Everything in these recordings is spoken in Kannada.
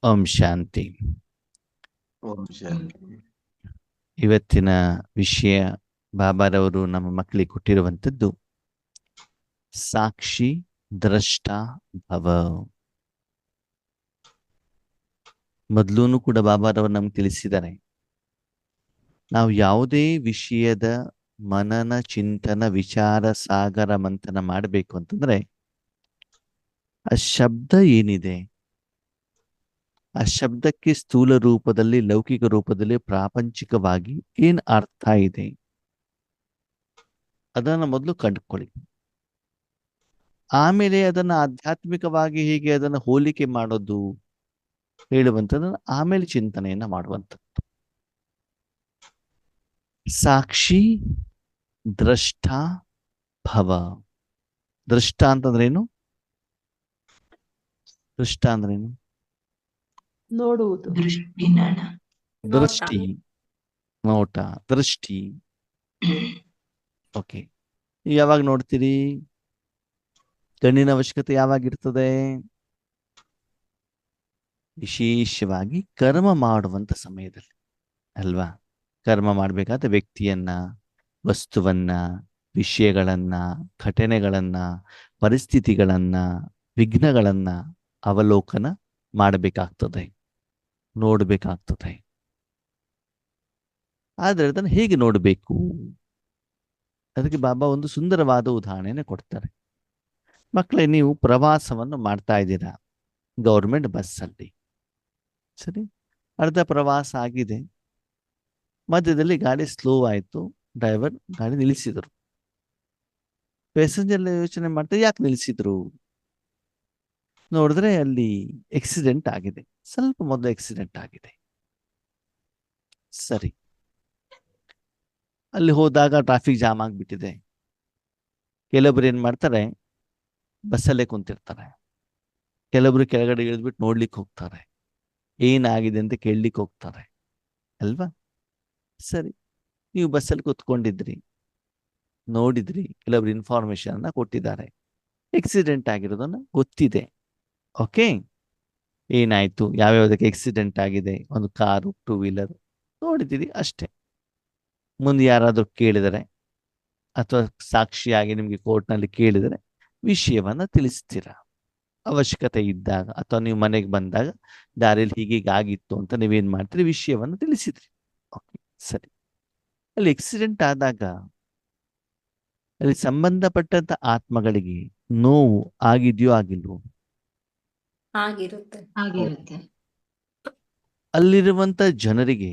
ಓಂ ಶಾಂತಿ. ಓಂ ಶಾಂತಿ. ಇವತ್ತಿನ ವಿಷಯ ಬಾಬಾರವರು ನಮ್ಮ ಮಕ್ಕಳಿಗೆ ಕೊಟ್ಟಿರುವಂಥದ್ದು ಸಾಕ್ಷಿ ದ್ರಷ್ಟ ಭವ. ಮೊದಲೂ ಕೂಡ ಬಾಬಾರವರು ನಮ್ಗೆ ತಿಳಿಸಿದ್ದಾರೆ, ನಾವು ಯಾವುದೇ ವಿಷಯದ ಮನನ ಚಿಂತನ ವಿಚಾರ ಸಾಗರ ಮಂಥನ ಮಾಡಬೇಕು ಅಂತಂದ್ರೆ ಆ ಶಬ್ದ ಏನಿದೆ, ಆ ಶಬ್ದಕ್ಕೆ ಸ್ಥೂಲ ರೂಪದಲ್ಲಿ, ಲೌಕಿಕ ರೂಪದಲ್ಲಿ, ಪ್ರಾಪಂಚಿಕವಾಗಿ ಏನ್ ಅರ್ಥ ಇದೆ ಅದನ್ನ ಮೊದಲು ಕಂಡುಕೊಳ್ಳಿ. ಆಮೇಲೆ ಅದನ್ನ ಆಧ್ಯಾತ್ಮಿಕವಾಗಿ ಹೇಗೆ ಅದನ್ನ ಹೋಲಿಕೆ ಮಾಡೋದು ಹೇಳುವಂಥದ್ದನ್ನು ಆಮೇಲೆ ಚಿಂತನೆಯನ್ನ ಮಾಡುವಂಥದ್ದು. ಸಾಕ್ಷಿ ದ್ರಷ್ಟ ಭವ. ದೃಷ್ಟ ಅಂತಂದ್ರೇನು? ದೃಷ್ಟ ಅಂದ್ರೇನು? ನೋಡುವುದು, ದೃಷ್ಟಿ, ನೋಟ, ದೃಷ್ಟಿ. ಓಕೆ, ಯಾವಾಗ ನೋಡ್ತೀರಿ? ಕಣ್ಣಿನ ಅವಶ್ಯಕತೆ ಯಾವಾಗಿರ್ತದೆ? ವಿಶೇಷವಾಗಿ ಕರ್ಮ ಮಾಡುವಂತ ಸಮಯದಲ್ಲಿ ಅಲ್ವಾ? ಕರ್ಮ ಮಾಡಬೇಕಾದ ವ್ಯಕ್ತಿಯನ್ನ, ವಸ್ತುವನ್ನ, ವಿಷಯಗಳನ್ನ, ಘಟನೆಗಳನ್ನ, ಪರಿಸ್ಥಿತಿಗಳನ್ನ, ವಿಘ್ನಗಳನ್ನ ಅವಲೋಕನ ಮಾಡಬೇಕಾಗ್ತದೆ, ನೋಡ್ಬೇಕಾಗ್ತದೆ. ಆದ್ರೆ ಅದನ್ನು ಹೇಗೆ ನೋಡಬೇಕು? ಅದಕ್ಕೆ ಬಾಬಾ ಒಂದು ಸುಂದರವಾದ ಉದಾಹರಣೆಯನ್ನು ಕೊಡ್ತಾರೆ. ಮಕ್ಕಳೇ, ನೀವು ಪ್ರವಾಸವನ್ನು ಮಾಡ್ತಾ ಇದ್ದೀರಾ ಗೌರ್ಮೆಂಟ್ ಬಸ್ಸಲ್ಲಿ, ಸರಿ? ಅರ್ಧ ಪ್ರವಾಸ ಆಗಿದೆ, ಮಧ್ಯದಲ್ಲಿ ಗಾಡಿ ಸ್ಲೋ ಆಯಿತು, ಡ್ರೈವರ್ ಗಾಡಿ ನಿಲ್ಲಿಸಿದರು. ಪ್ಯಾಸೆಂಜರ್ ಯೋಚನೆ ಮಾಡ್ತಾರೆ, ಯಾಕೆ ನಿಲ್ಲಿಸಿದ್ರು? ನೋಡಿದ್ರೆ ಅಲ್ಲಿ ಆಕ್ಸಿಡೆಂಟ್ ಆಗಿದೆ, ಸ್ವಲ್ಪ ಮೊದಲು ಆಕ್ಸಿಡೆಂಟ್ ಆಗಿದೆ. ಸರಿ, ಅಲ್ಲಿ ಹೋದಾಗ ಟ್ರಾಫಿಕ್ ಜಾಮ್ ಆಗಿಬಿಟ್ಟಿದೆ. ಕೆಲವೊಬ್ರು ಏನ್ ಮಾಡ್ತಾರೆ, ಬಸ್ಸಲ್ಲೇ ಕುಂತಿರ್ತಾರೆ. ಕೆಲವೊಬ್ರು ಕೆಳಗಡೆ ಇಳಿದ್ಬಿಟ್ಟು ನೋಡ್ಲಿಕ್ಕೆ ಹೋಗ್ತಾರೆ, ಏನಾಗಿದೆ ಅಂತ ಕೇಳಲಿಕ್ಕೆ ಹೋಗ್ತಾರೆ ಅಲ್ವಾ? ಸರಿ, ನೀವು ಬಸ್ಸಲ್ಲಿ ಕೂತ್ಕೊಂಡಿದ್ರಿ, ನೋಡಿದ್ರಿ, ಕೆಲವರು ಇನ್ಫಾರ್ಮೇಶನ್ ಅನ್ನ ಕೊಟ್ಟಿದ್ದಾರೆ, ಆಕ್ಸಿಡೆಂಟ್ ಆಗಿರೋದನ್ನ ಗೊತ್ತಿದೆ. ಓಕೆ, ಏನಾಯ್ತು, ಯಾವ್ಯಾವುದಕ್ಕೆ ಆಕ್ಸಿಡೆಂಟ್ ಆಗಿದೆ, ಒಂದು ಕಾರು, ಟೂ ವೀಲರ್ ನೋಡಿದ್ದೀರಿ ಅಷ್ಟೇ. ಮುಂದೆ ಯಾರಾದರೂ ಕೇಳಿದರೆ ಅಥವಾ ಸಾಕ್ಷಿಯಾಗಿ ನಿಮಗೆ ಕೋರ್ಟ್ನಲ್ಲಿ ಕೇಳಿದರೆ ವಿಷಯವನ್ನ ತಿಳಿಸ್ತೀರ. ಅವಶ್ಯಕತೆ ಇದ್ದಾಗ ಅಥವಾ ನೀವು ಮನೆಗೆ ಬಂದಾಗ ದಾರಿಯಲ್ಲಿ ಹೀಗೀಗಾಗಿತ್ತು ಅಂತ ನೀವೇನ್ ಮಾಡ್ತೀರಿ, ವಿಷಯವನ್ನು ತಿಳಿಸಿದ್ರಿ. ಓಕೆ, ಸರಿ. ಅಲ್ಲಿ ಆಕ್ಸಿಡೆಂಟ್ ಆದಾಗ ಅಲ್ಲಿ ಸಂಬಂಧಪಟ್ಟಂತ ಆತ್ಮಗಳಿಗೆ ನೋವು ಆಗಿದೆಯೋ ಆಗಿಲ್ವೋ? ಆಗಿರುತ್ತೆ. ಅಲ್ಲಿರುವಂತ ಜನರಿಗೆ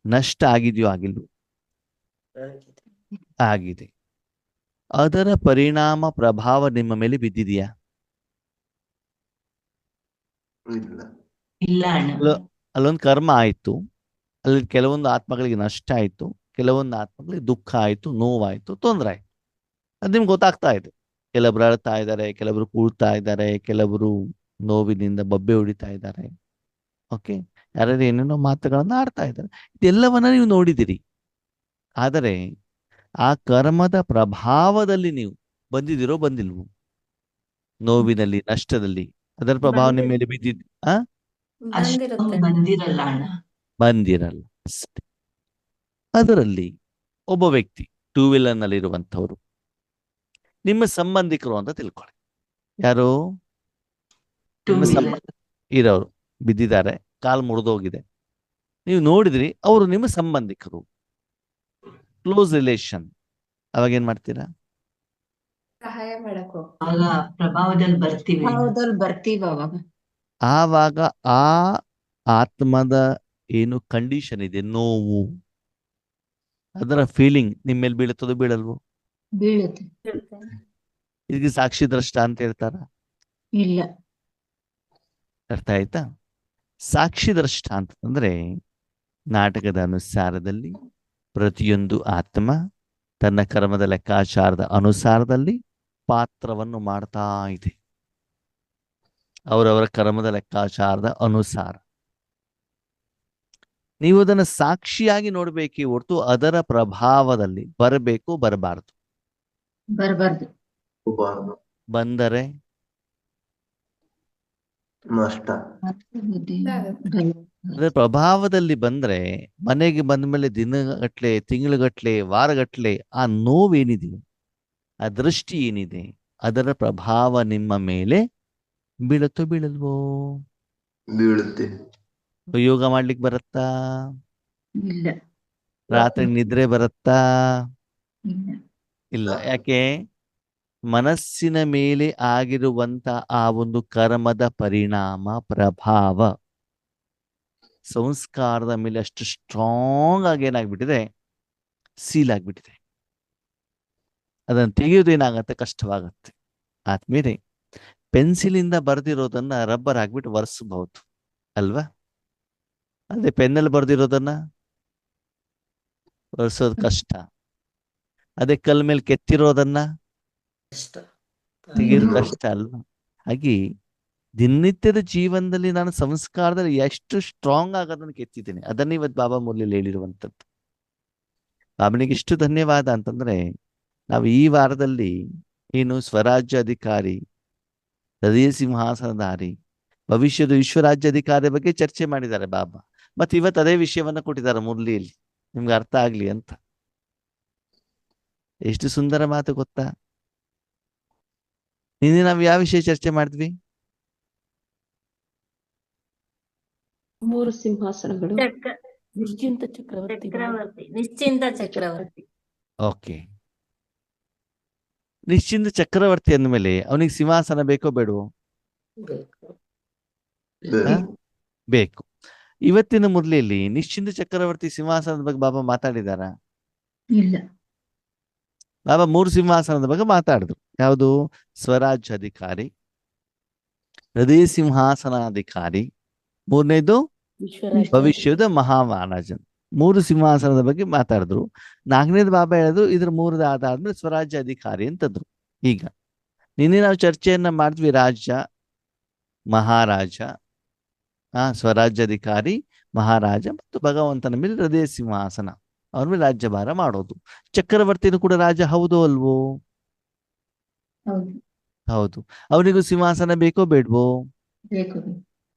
ನಷ್ಟ ಆಗಿದೆಯೋ ಆಗಿಲ್ವೋ? ಆಗಿದೆ. ಅದರ ಪರಿಣಾಮ ಪ್ರಭಾವ ನಿಮ್ಮ ಮೇಲೆ ಬಿದ್ದಿದೆಯಾ? ಇಲ್ಲ. ಅಲ್ಲೊಂದು ಕರ್ಮ ಆಯ್ತು, ಅಲ್ಲಿ ಕೆಲವೊಂದು ಆತ್ಮಗಳಿಗೆ ನಷ್ಟ ಆಯ್ತು, ಕೆಲವೊಂದು ಆತ್ಮಗಳಿಗೆ ದುಃಖ ಆಯ್ತು, ನೋವಾಯ್ತು, ತೊಂದರೆ ಆಯ್ತು. ಅದು ನಿಮ್ಗೆ ಗೊತ್ತಾಗ್ತಾ ಇದೆ. ಕೆಲವರು ಅಳ್ತಾ ಇದ್ದಾರೆ, ಕೆಲವರು ಕೂಳ್ತಾ ಇದ್ದಾರೆ, ಕೆಲವರು ನೋವಿನಿಂದ ಬೊಬ್ಬೆ ಹೊಡಿತಾ ಇದ್ದಾರೆ. ಓಕೆ, ಯಾರು ಏನೇನೋ ಮಾತುಗಳನ್ನ ಆಡ್ತಾ ಇದ್ದಾರೆ. ಇದೆಲ್ಲವನ್ನ ನೀವು ನೋಡಿದಿರಿ. ಆದರೆ ಆ ಕರ್ಮದ ಪ್ರಭಾವದಲ್ಲಿ ನೀವು ಬಂದಿದ್ದೀರೋ ಬಂದಿಲ್ವೋ? ನೋವಿನಲ್ಲಿ, ನಷ್ಟದಲ್ಲಿ ಅದರ ಪ್ರಭಾವ ನಿಮ್ಮ ಮೇಲೆ ಬಿದ್ದಿದ್ದು ಬಂದಿರಲ್ಲ. ಸರಿ. ಅದರಲ್ಲಿ ಒಬ್ಬ ವ್ಯಕ್ತಿ ಟೂ ವೀಲರ್ ನಲ್ಲಿ ಇರುವಂತವ್ರು ನಿಮ್ಮ ಸಂಬಂಧಿಕರು ಅಂತ ತಿಳ್ಕೊಳ್ಳಿ. ಯಾರು? ನಿಮ್ಮ ಸಂಬಂಧ ಇರೋರು ಬಿದ್ದಿದ್ದಾರೆ, ಕಾಲು ಮುರಿದೋಗಿದೆ, ನೀವು ನೋಡಿದ್ರಿ, ಅವರು ನಿಮ್ಮ ಸಂಬಂಧಿಕರು, ಕ್ಲೋಸ್ ರಿಲೇಷನ್. ಅವಾಗ ಏನ್ ಮಾಡ್ತೀರಾ? ಸಹಾಯ ಮಾಡಕ್ ಪ್ರಭಾವದಲ್ಲಿ ಬರ್ತೀವಿ. ಆವಾಗ ಆ ಆತ್ಮದ ಏನು ಕಂಡೀಷನ್ ಇದೆ, ನೋವು, ಅದರ ಫೀಲಿಂಗ್ ನಿಮ್ಮ ಮೇಲೆ ಬೀಳುತ್ತದೋ ಬೀಳಲ್ವೋ? ಬೀಳುತ್ತೆ. ಇದಕ್ಕೆ ಸಾಕ್ಷಿ ದ್ರಷ್ಟ ಅಂತ ಹೇಳ್ತಾರ? ಇಲ್ಲ. ಅರ್ಥ ಆಯ್ತಾ? ಸಾಕ್ಷಿ ದ್ರಷ್ಟ ಅಂತಂದ್ರೆ ನಾಟಕದ ಅನುಸಾರದಲ್ಲಿ ಪ್ರತಿಯೊಂದು ಆತ್ಮ ತನ್ನ ಕರ್ಮದ ಲೆಕ್ಕಾಚಾರದ ಅನುಸಾರದಲ್ಲಿ ಪಾತ್ರವನ್ನು ಮಾಡ್ತಾ ಇದೆ. ಅವರವರ ಕರ್ಮದ ಲೆಕ್ಕಾಚಾರದ ಅನುಸಾರ ನೀವು ಅದನ್ನು ಸಾಕ್ಷಿಯಾಗಿ ನೋಡ್ಬೇಕೇ ಹೊರತು ಅದರ ಪ್ರಭಾವದಲ್ಲಿ ಬರಬೇಕು ಬರಬಾರದು. ಬರಬಾರ್ದು. ಬಂದರೆ ನಷ್ಟ. ಮತ್ತೆ ಬುದ್ಧಿ ಅದ್ರ ಪ್ರಭಾವದಲ್ಲಿ ಬಂದ್ರೆ ಮನೆಗೆ ಬಂದ ಮೇಲೆ ದಿನಗಟ್ಲೆ, ತಿಂಗಳುಗಟ್ಲೆ, ವಾರಗಟ್ಲೆ ಆ ನೋವೇನಿದೆ, ಆ ದೃಷ್ಟಿ ಏನಿದೆ, ಅದರ ಪ್ರಭಾವ ನಿಮ್ಮ ಮೇಲೆ ಬೀಳುತ್ತೋ ಬೀಳಲ್ವೋ? ಬೀಳುತ್ತೆ. ಯೋಗ ಮಾಡ್ಲಿಕ್ಕೆ ಬರುತ್ತಾ? ಇಲ್ಲ ರಾತ್ರಿ ನಿದ್ರೆ ಬರುತ್ತಾ? ಇಲ್ಲ ಇಲ್ಲ. ಯಾಕೆ? ಮನಸ್ಸಿನ ಮೇಲೆ ಆಗಿರುವಂತ ಆ ಒಂದು ಕರ್ಮದ ಪರಿಣಾಮ, ಪ್ರಭಾವ ಸಂಸ್ಕಾರದ ಮೇಲೆ ಅಷ್ಟು ಸ್ಟ್ರಾಂಗ್ ಆಗಿ ಏನಾಗ್ಬಿಟ್ಟಿದೆ, ಸೀಲ್ ಆಗ್ಬಿಟ್ಟಿದೆ. ಅದನ್ನು ತೆಗೆಯೋದು ಏನಾಗತ್ತೆ, ಕಷ್ಟವಾಗತ್ತೆ. ಆದ್ಮೇಲೆ ಪೆನ್ಸಿಲಿಂದ ಬರೆದಿರೋದನ್ನ ರಬ್ಬರ್ ಹಾಕ್ಬಿಟ್ಟು ಒರೆಸಬಹುದು ಅಲ್ವಾ? ಅದೇ ಪೆನ್ನಲ್ಲಿ ಬರೆದಿರೋದನ್ನ ಒರೆಸೋದು ಕಷ್ಟ. ಅದೇ ಕಲ್ ಮೇಲೆ ಕೆತ್ತಿರೋದನ್ನ ತೆಗೆಯೋದು ಇದು ಕಷ್ಟ ಅಲ್ವಾ? ಹಾಗೆ ದಿನನಿತ್ಯದ ಜೀವನದಲ್ಲಿ ನಾನು ಸಂಸ್ಕಾರದಲ್ಲಿ ಎಷ್ಟು ಸ್ಟ್ರಾಂಗ್ ಆಗೋದನ್ನು ಕೆತ್ತಿದ್ದೇನೆ, ಅದನ್ನ ಇವತ್ತು ಬಾಬಾ ಮುರಳಿಯಲ್ಲಿ ಹೇಳಿರುವಂಥದ್ದು. ಬಾಬನಿಗೆ ಇಷ್ಟು ಧನ್ಯವಾದ ಅಂತಂದ್ರೆ, ನಾವು ಈ ವಾರದಲ್ಲಿ ಏನು ಸ್ವರಾಜ್ಯ ಅಧಿಕಾರಿ, ಹೃದಯ ಸಿಂಹಾಸನಧಾರಿ, ಭವಿಷ್ಯದ ವಿಶ್ವರಾಜ್ಯ ಅಧಿಕಾರಿ ಬಗ್ಗೆ ಚರ್ಚೆ ಮಾಡಿದ್ದಾರೆ ಬಾಬಾ. ಮತ್ತೆ ಇವತ್ತು ಅದೇ ವಿಷಯವನ್ನ ಕೊಟ್ಟಿದ್ದಾರೆ ಮುರಳಿಯಲ್ಲಿ, ನಿಮ್ಗೆ ಅರ್ಥ ಆಗ್ಲಿ ಅಂತ. ಎಷ್ಟು ಸುಂದರ ಮಾತು ಗೊತ್ತಾ? ನಿನ್ನೆ ನಾವು ಯಾವ ವಿಷಯ ಚರ್ಚೆ ಮಾಡಿದ್ವಿ? ಮೂರು ಸಿಂಹಾಸನಗಳು, ಚಕ್ರ ನಿಶ್ಚಿಂತ ಚಕ್ರವರ್ತಿ ಚಕ್ರವರ್ತಿ ನಿಶ್ಚಿಂತ ಚಕ್ರವರ್ತಿ. ಓಕೆ. ನಿಶ್ಚಿಂತ ಚಕ್ರವರ್ತಿ ಅಂದಮೇಲೆ ಅವನಿಗೆ ಸಿಂಹಾಸನ ಬೇಕೋ ಬೇಡವೋ? ಆ? ಬೇಕು. ಇವತ್ತಿನ ಮುರಳಿಯಲ್ಲಿ ನಿಶ್ಚಿಂತ ಚಕ್ರವರ್ತಿ ಸಿಂಹಾಸನದ ಬಗ್ಗೆ ಬಾಬಾ ಮಾತಾಡಿದಾರ? ಇಲ್ಲ ಬಾಬಾ 3 ಸಿಂಹಾಸನದ ಬಗ್ಗೆ ಮಾತಾಡಿದ್ರು. ಯಾವುದು? ಸ್ವರಾಜ್ಯ ಅಧಿಕಾರಿ, ಹೃದಯ ಸಿಂಹಾಸನಾಧಿಕಾರಿ, ಮೂರನೇದು ಭವಿಷ್ಯದ ಮಹಾಮಹಾರಾಜನ್. 3 ಸಿಂಹಾಸನದ ಬಗ್ಗೆ ಮಾತಾಡಿದ್ರು. 4ನೇದು ಬಾಬಾ ಹೇಳಿದ್ರು ಇದ್ರ 3 ಆದ್ಮೇಲೆ ಸ್ವರಾಜ್ಯ ಅಧಿಕಾರಿ ಅಂತಂದ್ರು. ಈಗ ನಿನ್ನೆ ನಾವು ಚರ್ಚೆಯನ್ನ ಮಾಡಿದ್ವಿ, ರಾಜ್ಯ, ಮಹಾರಾಜ, ಸ್ವರಾಜ್ಯಾಧಿಕಾರಿ, ಮಹಾರಾಜ ಮತ್ತು ಭಗವಂತನ ಮೇಲೆ ಹೃದಯ ಸಿಂಹಾಸನ, ಅವನ ಮೇಲೆ ರಾಜ್ಯಭಾರ ಮಾಡೋದು. ಚಕ್ರವರ್ತಿನೂ ಕೂಡ ರಾಜ ಹೌದೋ ಅಲ್ವೋ? ಹೌದು ಹೌದು. ಅವನಿಗೂ ಸಿಂಹಾಸನ ಬೇಕೋ ಬೇಡ್ವೋ? ಬೇಕು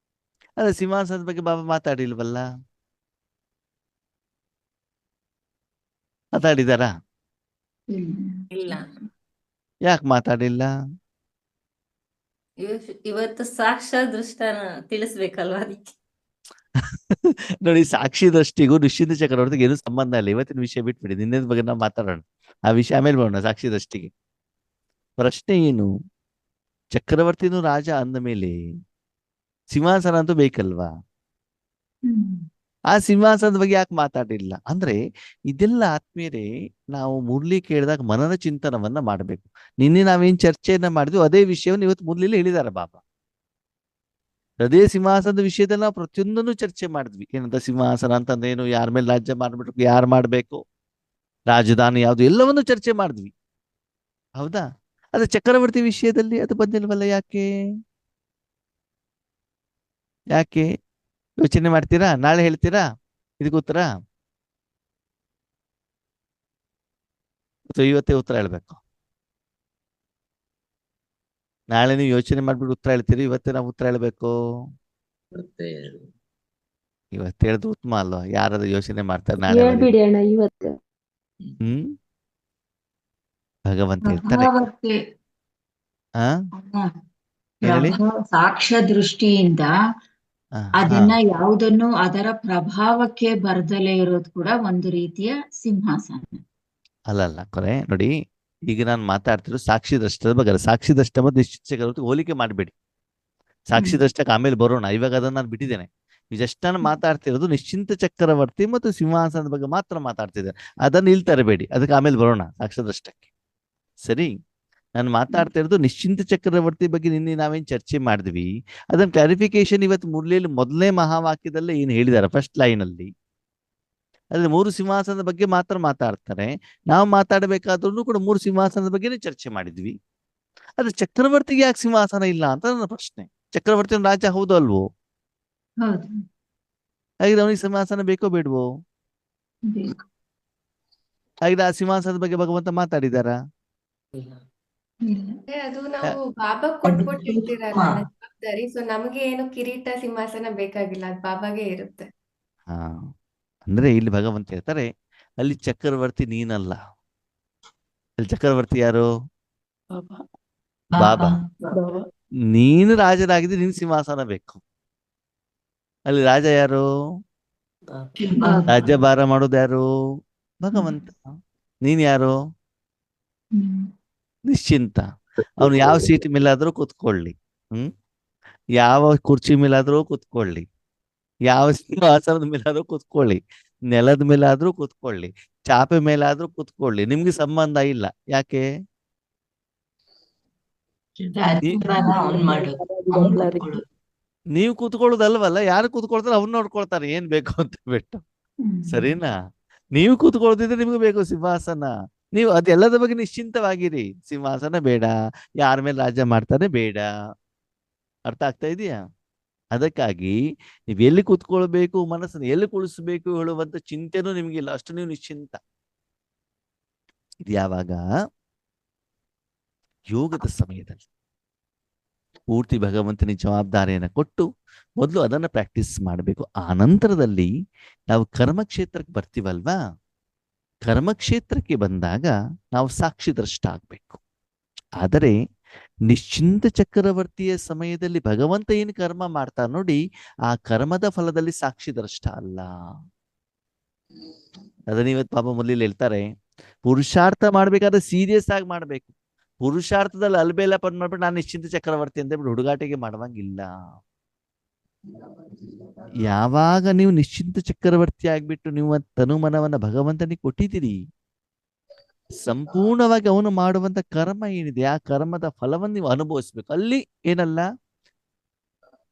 ಅದೇ ಸಿಂಹಾಸನದ ಬಗ್ಗೆ ಬಾಬಾ ಮಾತಾಡಿಲ್ವಲ್ಲ? ಮಾತಾಡಿದಾರಾ? ಇಲ್ಲ, ಯಾಕೆ ಮಾತಾಡಿಲ್ಲ? ಇವತ್ತು ಸಾಕ್ಷಾ ದೃಷ್ಟಾನ ತಿಳಿಸ್ಬೇಕಲ್ವಾ ಅದಕ್ಕೆ. ನೋಡಿ, ಸಾಕ್ಷಿ ದೃಷ್ಟಿಗೂ ನಿಶ್ಚಿಂತ ಚಕ್ರವರ್ತಿಗೆ ಏನು ಸಂಬಂಧ ಇಲ್ಲ. ಇವತ್ತಿನ ವಿಷಯ ಬಿಟ್ಬಿಡಿ, ನಿನ್ನೆ ಬಗ್ಗೆ ನಾವು ಮಾತಾಡೋಣ. ಆ ವಿಷಯ ಆಮೇಲೆ ಬರೋಣ. ಸಾಕ್ಷಿ ದೃಷ್ಟಿಗೆ ಪ್ರಶ್ನೆ ಏನು? ಚಕ್ರವರ್ತಿನೂ ರಾಜ ಅಂದ ಮೇಲೆ ಸಿಂಹಾಸನ ಅಂತೂ ಬೇಕಲ್ವಾ? ಆ ಸಿಂಹಾಸನದ ಬಗ್ಗೆ ಯಾಕೆ ಮಾತಾಡಿಲ್ಲ ಅಂದ್ರೆ, ಇದೆಲ್ಲ ಆತ್ಮೀಯರೇ ನಾವು ಮುರಳಿ ಕೇಳಿದಾಗ ಮನನ ಚಿಂತನವನ್ನ ಮಾಡಬೇಕು. ನಿನ್ನೆ ನಾವೇನ್ ಚರ್ಚೆಯನ್ನ ಮಾಡಿದ್ವಿ ಅದೇ ವಿಷಯವನ್ನು ಇವತ್ತು ಮುರಳಿಲಿ ಹೇಳಿದ್ದಾರೆ ಬಾಬಾ. ಹೃದಯ ಸಿಂಹಾಸನದ ವಿಷಯದಲ್ಲಿ ನಾವು ಪ್ರತಿಯೊಂದನ್ನು ಚರ್ಚೆ ಮಾಡಿದ್ವಿ. ಏನಂತ ಸಿಂಹಾಸನ ಅಂತಂದೇನು, ಯಾರ ಮೇಲೆ ರಾಜ್ಯ ಮಾಡ್ಬಿಟ್ಟು ಯಾರು ಮಾಡ್ಬೇಕು, ರಾಜಧಾನಿ ಯಾವುದು, ಎಲ್ಲವನ್ನು ಚರ್ಚೆ ಮಾಡಿದ್ವಿ. ಹೌದಾ? ಅದೇ ಚಕ್ರವರ್ತಿ ವಿಷಯದಲ್ಲಿ ಅದು ಬಂದಿಲ್ವಲ್ಲ? ಯಾಕೆ? ಯಾಕೆ ಯೋಚನೆ ಮಾಡ್ತೀರಾ? ನಾಳೆ ಹೇಳ್ತೀರಾ ಇದಕ್ಕೆ ಉತ್ತರ? ಅಥವಾ ಇವತ್ತೇ ಉತ್ತರ ಹೇಳ್ಬೇಕು? ನಾಳೆ ನೀವು ಯೋಚನೆ ಮಾಡ್ಬಿಟ್ಟು ಉತ್ತರ ಹೇಳ್ತೀರಿ, ಇವತ್ತೇ ನಾವು ಉತ್ತರ ಹೇಳ್ಬೇಕು? ಇವತ್ತು ಹೇಳಿದ್ರು ಉತ್ತಮ ಅಲ್ವಾ? ಯಾರಾದ್ರೂ ಯೋಚನೆ ಮಾಡ್ತಾರೆ ನಾಳೆ ಮಾಡಿ. ಹೇಳ್ಬಿಡಿ ಅಣ್ಣ ಇವತ್ತು. ಭಗವಂತ ಹೇಳ್ತಾನೆ. ಪ್ರಭಾವಕ್ಕೆ ಆ ಹೇಳಿ. ಸಾಕ್ಷ್ಯ ದೃಷ್ಟಿಯಿಂದ ಅದನ್ನ ಯಾವುದನ್ನು ಅದರ ಪ್ರಭಾವಕ್ಕೆ ಬರ್ದಲೇ ಇರೋದು ಕೂಡ ಒಂದು ರೀತಿಯ ಸಿಂಹಾಸನ. ಅಲ್ಲ ಕೊರೆ ನೋಡಿ, ಈಗ ನಾನು ಮಾತಾಡ್ತಿರೋ ಸಾಕ್ಷಿ ದೃಷ್ಟದ ಬಗ್ಗೆ. ಸಾಕ್ಷಿ ದೃಷ್ಟ ಮತ್ತು ನಿಶ್ಚಿತ ಚಕ್ರವರ್ತಿ ಹೋಲಿಕೆ ಮಾಡಬೇಡಿ. ಸಾಕ್ಷಿ ದೃಷ್ಟಕ್ಕೆ ಆಮೇಲೆ ಬರೋಣ. ಇವಾಗ ಅದನ್ನ ನಾನು ಬಿಟ್ಟಿದ್ದೇನೆ. ಜಸ್ಟ್ ನಾನು ಮಾತಾಡ್ತಿರೋದು ನಿಶ್ಚಿಂತ ಚಕ್ರವರ್ತಿ ಮತ್ತು ಸಿಂಹಾಸನದ ಬಗ್ಗೆ ಮಾತ್ರ ಮಾತಾಡ್ತಿದ್ದೇನೆ. ಅದನ್ನ ಇಲ್ಲಿ ತರಬೇಡಿ, ಅದಕ್ಕೆ ಆಮೇಲೆ ಬರೋಣ ಸಾಕ್ಷಿ ದೃಷ್ಟಕ್ಕೆ. ಸರಿ? ನಾನು ಮಾತಾಡ್ತಿರೋದು ನಿಶ್ಚಿಂತ ಚಕ್ರವರ್ತಿ ಬಗ್ಗೆ. ನಿನ್ನೆ ನಾವೇನ್ ಚರ್ಚೆ ಮಾಡಿದ್ವಿ ಅದನ್ನ ಕ್ಲಾರಿಫಿಕೇಶನ್ ಇವತ್ತು ಮುರಳಿಯಲ್ಲಿ ಮೊದಲನೇ ಮಹಾವಾಕ್ಯದಲ್ಲೇ ಏನ್ ಹೇಳಿದ್ದಾರೆ, ಫಸ್ಟ್ ಲೈನ್ ಅಲ್ಲಿ. ಅದ್ರ 3 ಸಿಂಹಾಸನದ ಬಗ್ಗೆ ಮಾತ್ರ ಮಾತಾಡ್ತಾರೆ. ನಾವು ಮಾತಾಡಬೇಕಾದ್ರೂ ಕೂಡ 3 ಸಿಂಹಾಸನದ ಬಗ್ಗೆನೇ ಚರ್ಚೆ ಮಾಡಿದ್ವಿ. ಆದ್ರೆ ಚಕ್ರವರ್ತಿಗೆ ಯಾಕೆ ಸಿಂಹಾಸನ ಇಲ್ಲ ಅಂತ ನನ್ನ ಪ್ರಶ್ನೆ. ಚಕ್ರವರ್ತಿ ರಾಜ ಹೌದು ಅಲ್ವೋ? ಹೌದು ಹಾಗಿದ್ರೆ ಅವನಿಗೆ ಸಿಂಹಾಸನ ಬೇಕೋ ಬೇಡವೋ? ಬೇಕು. ಹಾಗಿದ್ರೆ ಆ ಸಿಂಹಾಸನದ ಬಗ್ಗೆ ಭಗವಂತ ಮಾತಾಡಿದಾರ? ಇಲ್ಲ. ಅದು ಆ, ನಾವು ಬಾಬಾ ಅದು ಕೊಟ್ಬಿಟ್ಟಿರ್ತೀರಲ್ಲ ಸೂಕ್ಷ್ಮ. ಜವಾಬ್ದಾರಿ. ಸೊ ನಮ್ಗೆ ಏನು ಕಿರೀಟ ಸಿಂಹಾಸನ ಬೇಕಾಗಿಲ್ಲ, ಅದು ಬಾಬಾಗೆ ಇರುತ್ತೆ. ಹಾ ಅಂದ್ರೆ ಇಲ್ಲಿ ಭಗವಂತ ಹೇಳ್ತಾರೆ, ಅಲ್ಲಿ ಚಕ್ರವರ್ತಿ ನೀನಲ್ಲ. ಅಲ್ಲಿ ಚಕ್ರವರ್ತಿ ಯಾರು? ಬಾಬಾ ಬಾಬಾ. ಬಾಬಾ ನೀನು ರಾಜನಾಗಿದ್ರೆ ನಿನ್ ಸಿಂಹಾಸನ ಬೇಕು. ಅಲ್ಲಿ ರಾಜ ಯಾರು? ಶಿವ. ರಾಜ್ಯಭಾರ ಮಾಡೋದು ಯಾರು? ಭಗವಂತ. ನೀನ್ ಯಾರು? ಹ್ಮ್. ನಿಶ್ಚಿಂತ. ಅವನು ಯಾವ ಸೀಟ್ ಮೇಲಾದ್ರೂ ಕೂತ್ಕೊಳ್ಳಿ, ಯಾವ ಕುರ್ಚಿ ಮೇಲಾದ್ರೂ ಕೂತ್ಕೊಳ್ಳಿ, ಯಾವ ಸಿಂಹಾಸನದ ಮೇಲಾದ್ರೂ ಕೂತ್ಕೊಳ್ಳಿ, ನೆಲದ ಮೇಲಾದ್ರೂ ಕೂತ್ಕೊಳ್ಳಿ, ಚಾಪೆ ಮೇಲಾದ್ರೂ ಕೂತ್ಕೊಳ್ಳಿ, ನಿಮ್ಗೆ ಸಂಬಂಧ ಇಲ್ಲ. ಯಾಕೆ? ರಾಜ್ಯಭಾರ ಅವ್ನ್ ಮಾಡೋದು, ಅವ್ನ್ ಕೂತ್ಕೊಳ್ಳೋದು. ನೀವು ಕೂತ್ಕೊಳ್ಳೋದಲ್ವಲ್ಲ, ಯಾರು ಕೂತ್ಕೊಳ್ತಾರೆ ಅವ್ರು ನೋಡ್ಕೊಳ್ತಾರೆ ಏನ್ ಬೇಕು ಅಂತ ಬಿಟ್ಟು. ಸರಿನಾ? ನೀವು ಕೂತ್ಕೊಳ್ತಿದ್ರೆ ನಿಮ್ಗೆ ಬೇಕು ಸಿಂಹಾಸನ. ನೀವು ಅದೆಲ್ಲದ ಬಗ್ಗೆ ನಿಶ್ಚಿಂತವಾಗಿರಿ. ಸಿಂಹಾಸನ ಬೇಡ, ಯಾರ ಮೇಲೆ ರಾಜ್ಯ ಮಾಡ್ತಾನೆ ಬೇಡ. ಅರ್ಥ ಆಗ್ತಾ ಇದೆಯಾ? ಅದಕ್ಕಾಗಿ ನೀವು ಎಲ್ಲಿ ಕೂತ್ಕೊಳ್ಬೇಕು, ಮನಸ್ಸನ್ನು ಎಲ್ಲಿ ಕುಳಿಸ್ಬೇಕು ಹೇಳುವಂತ ಚಿಂತೆನೂ ನಿಮ್ಗಿಲ್ಲ. ಅಷ್ಟು ನೀವು ನಿಶ್ಚಿಂತ. ಇದು ಯಾವಾಗ? ಯೋಗದ ಸಮಯದಲ್ಲಿ ಪೂರ್ತಿ ಭಗವಂತನಿಗೆ ಜವಾಬ್ದಾರಿಯನ್ನು ಕೊಟ್ಟು ಮೊದಲು ಅದನ್ನ ಪ್ರಾಕ್ಟೀಸ್ ಮಾಡಬೇಕು. ಆ ನಂತರದಲ್ಲಿ ನಾವು ಕರ್ಮಕ್ಷೇತ್ರಕ್ಕೆ ಬರ್ತೀವಲ್ವಾ, ಕರ್ಮಕ್ಷೇತ್ರಕ್ಕೆ ಬಂದಾಗ ನಾವು ಸಾಕ್ಷಿದ್ರಷ್ಟ ಆಗ್ಬೇಕು. ಆದರೆ ನಿಶ್ಚಿಂತ ಚಕ್ರವರ್ತಿಯ ಸಮಯದಲ್ಲಿ ಭಗವಂತ ಏನು ಕರ್ಮ ಮಾಡ್ತಾರ ನೋಡಿ, ಆ ಕರ್ಮದ ಫಲದಲ್ಲಿ ಸಾಕ್ಷಿದ್ರಷ್ಟ ಅಲ್ಲ. ಅದನ್ನ ಇವತ್ತು ಪಾಪ ಮುರಳಿಲಿ ಹೇಳ್ತಾರೆ, ಪುರುಷಾರ್ಥ ಮಾಡ್ಬೇಕಾದ್ರೆ ಸೀರಿಯಸ್ ಆಗಿ ಮಾಡ್ಬೇಕು. ಪುರುಷಾರ್ಥದಲ್ಲಿ ಅಲ್ಬೇಲ ಪನ್ ಮಾಡ್ಬಿಟ್ಟು ನಾನು ನಿಶ್ಚಿಂತ ಚಕ್ರವರ್ತಿ ಅಂತ ಹೇಳ್ಬಿಟ್ಟು ಹುಡುಗಾಟಿಗೆ ಮಾಡುವಂಗಿಲ್ಲ. ಯಾವಾಗ ನೀವು ನಿಶ್ಚಿಂತ ಚಕ್ರವರ್ತಿ ಆಗ್ಬಿಟ್ಟು ನೀವು ತನುಮನವನ್ನ ಭಗವಂತನಿಗೆ ಕೊಟ್ಟಿದ್ದೀರಿ, ಸಂಪೂರ್ಣವಾಗಿ ಅವನು ಮಾಡುವಂತ ಕರ್ಮ ಏನಿದೆ ಆ ಕರ್ಮದ ಫಲವನ್ನು ನೀವು ಅನುಭವಿಸ್ಬೇಕು. ಅಲ್ಲಿ ಏನಲ್ಲ,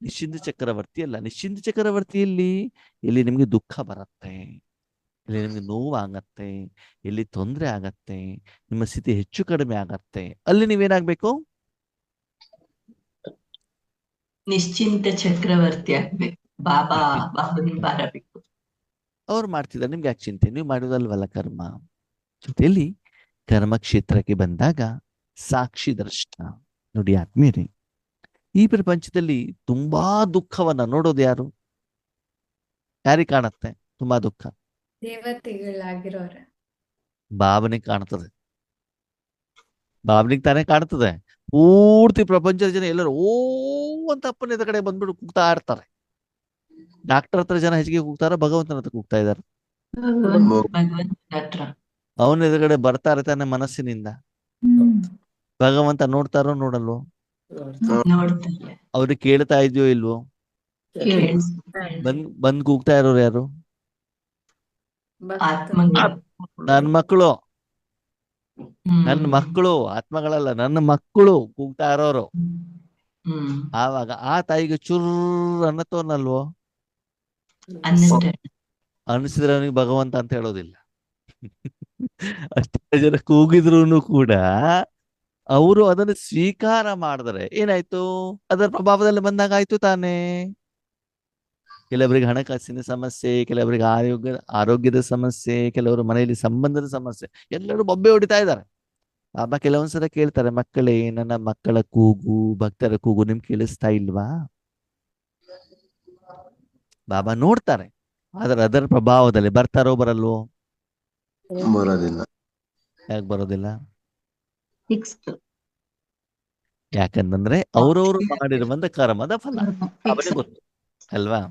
ನಿಶ್ಚಿಂತ ಚಕ್ರವರ್ತಿ ಅಲ್ಲ. ನಿಶ್ಚಿಂತ ಚಕ್ರವರ್ತಿಯಲ್ಲಿ ಇಲ್ಲಿ ನಿಮ್ಗೆ ದುಃಖ ಬರುತ್ತೆ, ಇಲ್ಲಿ ನಿಮ್ಗೆ ನೋವಾಗತ್ತೆ, ಇಲ್ಲಿ ತೊಂದರೆ ಆಗತ್ತೆ, ನಿಮ್ಮ ಸ್ಥಿತಿ ಹೆಚ್ಚು ಕಡಿಮೆ ಆಗತ್ತೆ. ಅಲ್ಲಿ ನೀವೇನಾಗ್ಬೇಕು? ನಿಶ್ಚಿಂತ ಚಕ್ರವರ್ತಿ ಆಗ್ಬೇಕು. ಬಾಬನ್ ಬಾರಬೇಕು. ಅವ್ರು ಮಾಡ್ತಿದ್ದಾರೆ, ನಿಮ್ಗೆ ಯಾಕೆ ಚಿಂತೆ? ನೀವು ಮಾಡೋದಲ್ವಲ್ಲ ಕರ್ಮ. ಜೊತೆಯಲ್ಲಿ ಕರ್ಮಕ್ಷೇತ್ರಕ್ಕೆ ಬಂದಾಗ ಸಾಕ್ಷಿ ದೃಷ್ಟ. ನೋಡಿ ಆತ್ಮೀಯರೇ, ಈ ಪ್ರಪಂಚದಲ್ಲಿ ತುಂಬಾ ದುಃಖವನ್ನ ನೋಡೋದು ಯಾರು? ಯಾರಿಗೆ ಕಾಣತ್ತೆ ತುಂಬಾ ದುಃಖ? ದೇವತೆಗಳಾಗಿರೋರ ಬಾಬನಿಗೆ ಕಾಣ್ತದೆ. ಬಾಬನಿಗೆ ತಾನೇ ಕಾಣ್ತದೆ. ಪೂರ್ತಿ ಪ್ರಪಂಚದ ಜನ ಎಲ್ಲರೂ ಓ ಅಂತ ಅಪ್ಪನ ಕಡೆ ಬಂದ್ಬಿಟ್ಟು ಕೂಗ್ತಾ ಇರ್ತಾರೆ. ಡಾಕ್ಟರ್ ಹತ್ರ ಜನ ಹೆಚ್ಚಿಗೆ ಕೂಗ್ತಾರ, ಭಗವಂತನ ಹತ್ರ ಕೂಗ್ತಾ ಇದಾರೆ. ಭಗವಂತನ ಹತ್ರ ಅವನ ಎದುರುಗಡೆ ಬರ್ತಾ ಇರ್ತಾನೆ ಮನಸ್ಸಿನಿಂದ. ಭಗವಂತ ನೋಡ್ತಾರೋ ನೋಡಲ್ವೋ? ನೋಡ್ತಾರೆ. ಅವ್ರಿಗೆ ಕೇಳ್ತಾ ಇದೆಯೋ ಇಲ್ವೋ? ಬಂದ್ ಕೂಗ್ತಾ ಇರೋರು ಯಾರು? ಆತ್ಮಗಳು. ನನ್ನ ಮಕ್ಕಳು, ನನ್ನ ಮಕ್ಕಳು, ಆತ್ಮಗಳಲ್ಲ, ನನ್ನ ಮಕ್ಕಳು ಕೂಗ್ತಾ ಇರೋರು. ಆವಾಗ ಆ ತಾಯಿಗೆ ಚುರ್ ಅನ್ನತ್ತೋನಲ್ವೋ? ಅನಿಸಿದ್ರೆ ಅವನಿಗೆ ಭಗವಂತ ಅಂತ ಹೇಳೋದಿಲ್ಲ. ಅಷ್ಟೇ ಜನ ಕೂಗಿದ್ರು ಕೂಡ ಅವರು ಅದನ್ನು ಸ್ವೀಕಾರ ಮಾಡಿದ್ರೆ ಏನಾಯ್ತು? ಅದರ ಪ್ರಭಾವದಲ್ಲಿ ಬಂದಾಗ ಆಯ್ತು ತಾನೇ. ಕೆಲವರಿಗೆ ಹಣಕಾಸಿನ ಸಮಸ್ಯೆ, ಕೆಲವರಿಗೆ ಆರೋಗ್ಯದ ಸಮಸ್ಯೆ, ಕೆಲವರು ಮನೆಯಲ್ಲಿ ಸಂಬಂಧದ ಸಮಸ್ಯೆ, ಎಲ್ಲರೂ ಬೊಬ್ಬೆ ಹೊಡಿತಾ ಇದ್ದಾರೆ. ಬಾಬಾ ಕೆಲವೊಂದ್ಸಲ ಕೇಳ್ತಾರೆ, ಮಕ್ಕಳೇ, ನನ್ನ ಮಕ್ಕಳ ಕೂಗು, ಭಕ್ತರ ಕೂಗು ನಿಮ್ಗೆ ಕೇಳಿಸ್ತಾ ಇಲ್ವಾ? ಬಾಬಾ ನೋಡ್ತಾರೆ, ಆದ್ರೆ ಅದರ ಪ್ರಭಾವದಲ್ಲಿ ಬರ್ತಾರೋ ಬರಲ್ವೋ? ಬರೋದಿಲ್ಲ. ಯಾಕೆ ಬರೋದಿಲ್ಲ? ಫಿಕ್ಸ್ಡ್. ಯಾಕಂತಂದ್ರೆ ಅವ್ರವ್ರು ಮಾಡಿರುವಂತ ಕರ್ಮದ ಫಲ ಅವನಿಗೆ ಗೊತ್ತು ಅಲ್ವಾ?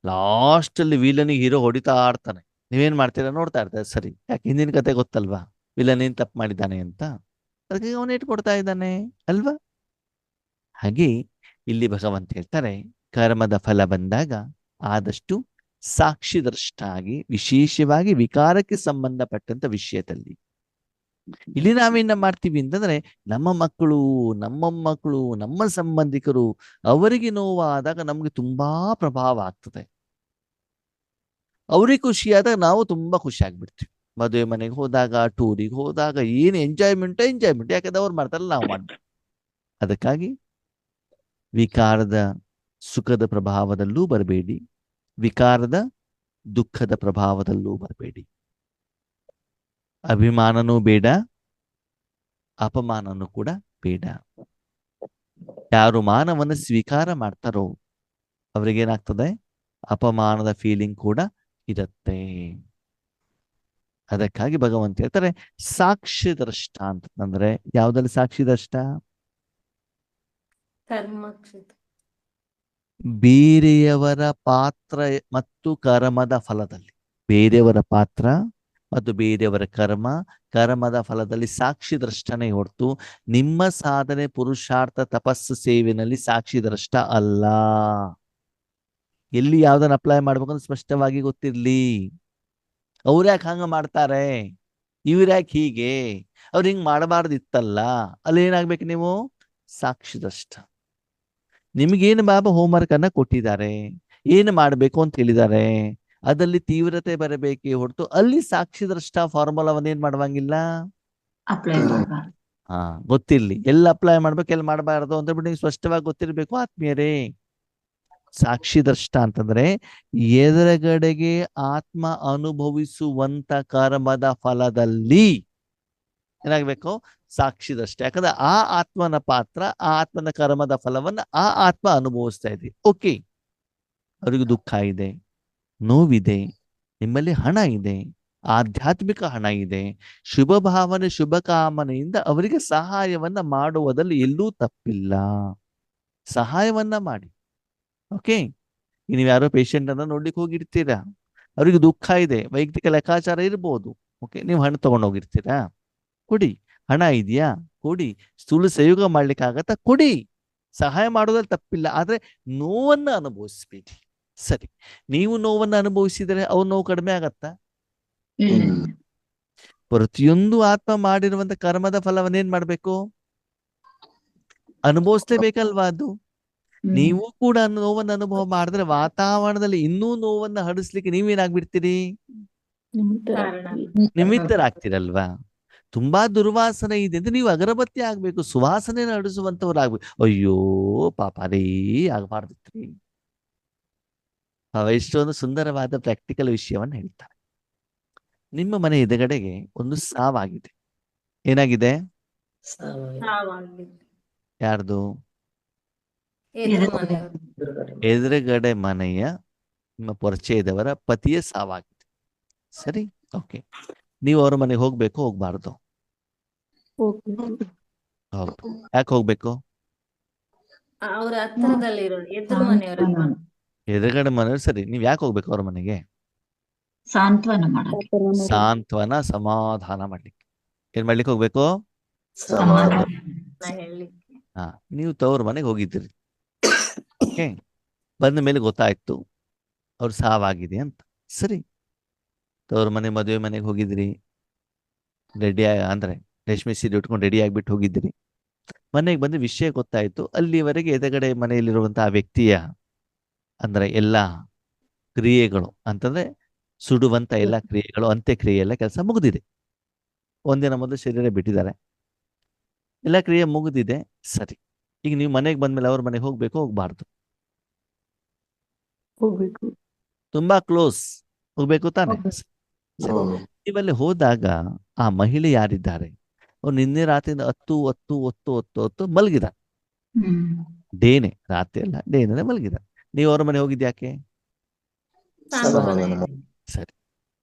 ಲಾಸ್ಟ್ ಅಲ್ಲಿ ವಿಲನಿಗೆ ಹೀರೋ ಹೊಡಿತಾ ಆಡ್ತಾನೆ, ನೀವೇನ್ ಮಾಡ್ತೀರಾ ನೋಡ್ತಾ ಇರ್ತಾರೆ. ಸರಿ, ಯಾಕೆ ಹಿಂದಿನ ಕತೆ ಗೊತ್ತಲ್ವಾ, ವಿಲನ್ ಏನ್ ತಪ್ಪು ಮಾಡಿದ್ದಾನೆ ಅಂತ. ಅದಕ್ಕೆ ಅವನು ಇಟ್ಕೊಡ್ತಾ ಇದ್ದಾನೆ ಅಲ್ವಾ? ಹಾಗೆ ಇಲ್ಲಿ ಭಗವಂತ ಹೇಳ್ತಾರೆ, ಕರ್ಮದ ಫಲ ಬಂದಾಗ ಆದಷ್ಟು ಸಾಕ್ಷಿದ್ರಷ್ಟ ಆಗಿ, ವಿಶೇಷವಾಗಿ ವಿಕಾರಕ್ಕೆ ಸಂಬಂಧಪಟ್ಟಂತ ವಿಷಯದಲ್ಲಿ. ಇಲ್ಲಿ ನಾವೇನ ಮಾಡ್ತೀವಿ ಅಂತಂದ್ರೆ, ನಮ್ಮ ಮಕ್ಕಳು, ನಮ್ಮ ಮೊಮ್ಮಕ್ಕಳು, ನಮ್ಮ ಸಂಬಂಧಿಕರು ಅವರಿಗೆ ನೋವಾದಾಗ ನಮ್ಗೆ ತುಂಬಾ ಪ್ರಭಾವ ಆಗ್ತದೆ. ಅವ್ರಿಗೆ ಖುಷಿಯಾದಾಗ ನಾವು ತುಂಬಾ ಖುಷಿ ಆಗ್ಬಿಡ್ತೀವಿ. ಮದುವೆ ಮನೆಗೆ ಹೋದಾಗ, ಟೂರಿಗೆ ಹೋದಾಗ ಏನು ಎಂಜಾಯ್ಮೆಂಟ್, ಯಾಕಂದ್ರೆ ಅವ್ರು ಮಾಡ್ತಾರಲ್ಲ ನಾವು ಮಾಡ್ಬೇಕು. ಅದಕ್ಕಾಗಿ ವಿಕಾರದ ಸುಖದ ಪ್ರಭಾವದಲ್ಲೂ ಬರಬೇಡಿ, ವಿಕಾರದ ದುಃಖದ ಪ್ರಭಾವದಲ್ಲೂ ಬರಬೇಡಿ. ಅಭಿಮಾನನೂ ಬೇಡ, ಅಪಮಾನನೂ ಕೂಡ ಬೇಡ. ಯಾರು ಮಾನವನ್ನು ಸ್ವೀಕಾರ ಮಾಡ್ತಾರೋ ಅವ್ರಿಗೇನಾಗ್ತದೆ, ಅಪಮಾನದ ಫೀಲಿಂಗ್ ಕೂಡ ಇರುತ್ತೆ. ಅದಕ್ಕಾಗಿ ಭಗವಂತ ಹೇಳ್ತಾರೆ ಸಾಕ್ಷಿದ್ರಷ್ಟ ಅಂತಂದ್ರೆ ಯಾವ್ದ್ರಲ್ಲಿ ಸಾಕ್ಷಿದ್ರಷ್ಟ? ಕರ್ಮಕ್ಷೇತ್ರ. ಬೇರೆಯವರ ಪಾತ್ರ ಮತ್ತು ಕರ್ಮದ ಫಲದಲ್ಲಿ, ಬೇರೆಯವರ ಪಾತ್ರ ಮತ್ತು ಬೇರೆಯವರ ಕರ್ಮದ ಫಲದಲ್ಲಿ ಸಾಕ್ಷಿದ್ರಷ್ಟನೇ ಹೊರತು ನಿಮ್ಮ ಸಾಧನೆ ಪುರುಷಾರ್ಥ ತಪಸ್ಸು ಸೇವೆನಲ್ಲಿ ಸಾಕ್ಷಿದ್ರಷ್ಟ ಅಲ್ಲ. ಎಲ್ಲಿ ಯಾವ್ದನ್ನ ಅಪ್ಲೈ ಮಾಡ್ಬೇಕಂತ ಸ್ಪಷ್ಟವಾಗಿ ಗೊತ್ತಿರ್ಲಿ. ಅವ್ರ್ಯಾಕೆ ಹಂಗ ಮಾಡ್ತಾರೆ, ಇವ್ರ್ಯಾಕೆ ಹೀಗೆ, ಅವ್ರು ಹಿಂಗ್ ಮಾಡಬಾರ್ದಿತ್ತಲ್ಲ, ಅಲ್ಲಿ ಏನಾಗ್ಬೇಕು ನೀವು? ಸಾಕ್ಷಿದ್ರಷ್ಟ. ನಿಮ್ಗೇನು ಬಾಬಾ ಹೋಮ್ವರ್ಕ್ ಅನ್ನ ಕೊಟ್ಟಿದ್ದಾರೆ, ಏನು ಮಾಡ್ಬೇಕು ಅಂತ ಹೇಳಿದ್ದಾರೆ, ಅದಲ್ಲಿ ತೀವ್ರತೆ ಬರಬೇಕೇ ಹೊರತು ಅಲ್ಲಿ ಸಾಕ್ಷಿದ್ರಷ್ಟ ಫಾರ್ಮುಲಾವನ್ನ ಏನ್ ಮಾಡುವಂಗಿಲ್ಲ. ಅಪ್ಲೈ ಮಾಡಬಾರ್ದು. ಗೊತ್ತಿರ್ಲಿ ಎಲ್ಲಿ ಅಪ್ಲೈ ಮಾಡ್ಬೇಕು ಎಲ್ಲಿ ಮಾಡಬಾರ್ದು ಅಂತ ಬಿಟ್ಟು ನಿಮ್ಗೆ ಸ್ಪಷ್ಟವಾಗಿ ಗೊತ್ತಿರ್ಬೇಕು ಆತ್ಮೀಯರೇ. ಸಾಕ್ಷಿದ್ರಷ್ಟ ಅಂತಂದ್ರೆ ಎದುರುಗಡೆಗೆ ಆತ್ಮ ಅನುಭವಿಸುವಂತ ಕರ್ಮದ ಫಲದಲ್ಲಿ ಏನಾಗ್ಬೇಕು? ಸಾಕ್ಷಿದ್ರಷ್ಟ. ಯಾಕಂದ್ರೆ ಆ ಆತ್ಮನ ಪಾತ್ರ, ಆ ಆತ್ಮನ ಕರ್ಮದ ಫಲವನ್ನ ಆ ಆತ್ಮ ಅನುಭವಿಸ್ತಾ ಇದೆ. ಓಕೆ, ಅವರಿಗೆ ದುಃಖ ಇದೆ, ನೋವಿದೆ, ನಿಮ್ಮಲ್ಲಿ ಹಣ ಇದೆ, ಆಧ್ಯಾತ್ಮಿಕ ಹಣ ಇದೆ, ಶುಭ ಭಾವನೆ ಶುಭ ಕಾಮನೆಯಿಂದ ಅವರಿಗೆ ಸಹಾಯವನ್ನ ಮಾಡುವುದಲ್ಲಿ ಎಲ್ಲೂ ತಪ್ಪಿಲ್ಲ. ಸಹಾಯವನ್ನ ಮಾಡಿ. ಓಕೆ, ನೀವು ಯಾರೋ ಪೇಷಂಟ್ ಅನ್ನ ನೋಡ್ಲಿಕ್ಕೆ ಹೋಗಿರ್ತೀರಾ, ಅವ್ರಿಗೆ ದುಃಖ ಇದೆ, ವೈಯಕ್ತಿಕ ಲೆಕ್ಕಾಚಾರ ಇರ್ಬೋದು. ಓಕೆ, ನೀವು ಹಣ್ಣು ತಗೊಂಡೋಗಿರ್ತೀರಾ, ಕೊಡಿ. ಹಣ ಇದೆಯಾ, ಕೊಡಿ. ಸ್ಥೂಲ ಸಂಯೋಗ ಮಾಡ್ಲಿಕ್ಕೆ ಆಗತ್ತಾ, ಕೊಡಿ. ಸಹಾಯ ಮಾಡೋದ್ರಲ್ಲಿ ತಪ್ಪಿಲ್ಲ. ಆದ್ರೆ ನೋವನ್ನ ಅನುಭವಿಸ್ಬೇಡಿ. ಸರಿ, ನೀವು ನೋವನ್ನ ಅನುಭವಿಸಿದರೆ ಅವ್ರ ನೋವು ಕಡಿಮೆ ಆಗತ್ತಾ? ಪ್ರತಿಯೊಂದು ಆತ್ಮ ಮಾಡಿರುವಂತ ಕರ್ಮದ ಫಲವನ್ನೇನ್ ಮಾಡ್ಬೇಕು? ಅನುಭವಿಸ್ಲೇಬೇಕಲ್ವಾ? ಅದು ನೀವು ಕೂಡ ನೋವನ್ನು ಅನುಭವ ಮಾಡಿದ್ರೆ ವಾತಾವರಣದಲ್ಲಿ ಇನ್ನೂ ನೋವನ್ನ ಹಡಿಸ್ಲಿಕ್ಕೆ ನೀವೇನಾಗ್ಬಿಡ್ತೀರಿ? ನಿಮಿತ್ತರಾಗ್ತಿರಲ್ವಾ? ತುಂಬಾ ದುರ್ವಾಸನೆ ಇದೆ ಅಂತ ನೀವು ಅಗರಬತ್ತಿ ಆಗ್ಬೇಕು, ಸುವಾಸನೆ ಹಡಿಸುವಂತವ್ರಾಗ್ಬೇಕು. ಅಯ್ಯೋ ಪಾಪ ರೇ, ಆಗ್ಬಾರ್ದಿತ್ರಿ. ಇಷ್ಟೊಂದು ಸುಂದರವಾದ ಪ್ರಾಕ್ಟಿಕಲ್ ವಿಷಯವನ್ನ ಹೇಳ್ತಾರೆ. ನಿಮ್ಮ ಮನೆ ಎದುರುಗಡೆಗೆ ಒಂದು ಸಾವಾಗಿದೆ. ಏನಾಗಿದೆ? ಯಾರ್ದು? ಎದುರುಗಡೆ ಮನೆಯ ನಿಮ್ಮ ಪರಿಚಯದವರ ಪತಿಯ ಸಾವಾಗಿದೆ. ಸರಿ, ಓಕೆ. ನೀವು ಅವ್ರ ಮನೆಗೆ ಹೋಗ್ಬೇಕು, ಹೋಗ್ಬಾರ್ದು? ಹೌದು. ಯಾಕೆ ಹೋಗ್ಬೇಕು? ಅವ್ರ ಹತ್ತಿರದಲ್ಲಿರೋ ಎದುರು ಮನೆಯವರಲ್ವಾ? ಎದುರುಗಡೆ ಮನೆಯವ್ರು. ಸರಿ, ನೀವ್ ಯಾಕೆ ಹೋಗ್ಬೇಕು ಅವ್ರ ಮನೆಗೆ? ಸಾಂತ್ವನ ಮಾಡಕ್ಕೆ. ಸಾಂತ್ವನ, ಸಮಾಧಾನ ಮಾಡ್ಲಿಕ್ಕೆ. ಏನ್ ಮಾಡ್ಲಿಕ್ಕೆ ಹೋಗ್ಬೇಕು? ಹೇಳಲಿಕ್ಕೆ. ನೀವು ತವ್ರ ಮನೆಗೆ ಹೋಗಿದ್ದೀರಿ. ಓಕೆ, ಬಂದ ಮೇಲೆ ಗೊತ್ತಾಯ್ತು ಅವ್ರ ಸಾವಾಗಿದೆ ಅಂತ. ಸರಿ, ತವ್ರ ಮನೆ ಮದುವೆ ಮನೆಗೆ ಹೋಗಿದ್ರಿ, ರೆಡಿ ಅಂದ್ರೆ ರೇಷ್ಮೆ ಸೀರೆ ಉಟ್ಕೊಂಡು ರೆಡಿ ಆಗ್ಬಿಟ್ಟು ಹೋಗಿದ್ರಿ. ಮನೆಗೆ ಬಂದು ವಿಷಯ ಗೊತ್ತಾಯ್ತು. ಅಲ್ಲಿವರೆಗೆ ಎದುರುಗಡೆ ಮನೆಯಲ್ಲಿರುವಂತಹ ವ್ಯಕ್ತಿಯ ಅಂದ್ರೆ ಎಲ್ಲಾ ಕ್ರಿಯೆಗಳು ಅಂತಂದ್ರೆ ಸುಡುವಂತ ಎಲ್ಲಾ ಕ್ರಿಯೆಗಳು, ಅಂತ್ಯಕ್ರಿಯೆ ಎಲ್ಲ ಕೆಲಸ ಮುಗಿದಿದೆ. ಒಂದಿನ ಮೊದಲು ಶರೀರ ಬಿಟ್ಟಿದ್ದಾರೆ, ಎಲ್ಲ ಕ್ರಿಯೆ ಮುಗಿದಿದೆ. ಸರಿ, ಈಗ ನೀವು ಮನೆಗೆ ಬಂದ್ಮೇಲೆ ಅವ್ರ ಮನೆಗೆ ಹೋಗ್ಬೇಕು, ಹೋಗ್ಬಾರ್ದು? ಹೋಗ್ಬೇಕು. ತುಂಬಾ ಕ್ಲೋಸ್, ಹೋಗ್ಬೇಕು ತಾನೆ? ನೀವಲ್ಲಿ ಹೋದಾಗ ಆ ಮಹಿಳೆ ಯಾರಿದ್ದಾರೆ ಅವ್ರು ನಿನ್ನೆ ರಾತ್ರಿಯಿಂದ ಹೊತ್ತು ಮಲಗಿದ. ಡೇನೆ, ರಾತ್ರಿ ಅಲ್ಲ, ಡೇನೇ ಮಲಗಿದ. ನೀವು ಅವ್ರ ಮನೆ ಹೋಗಿದ್ಯಾಕೆ? ಸರಿ,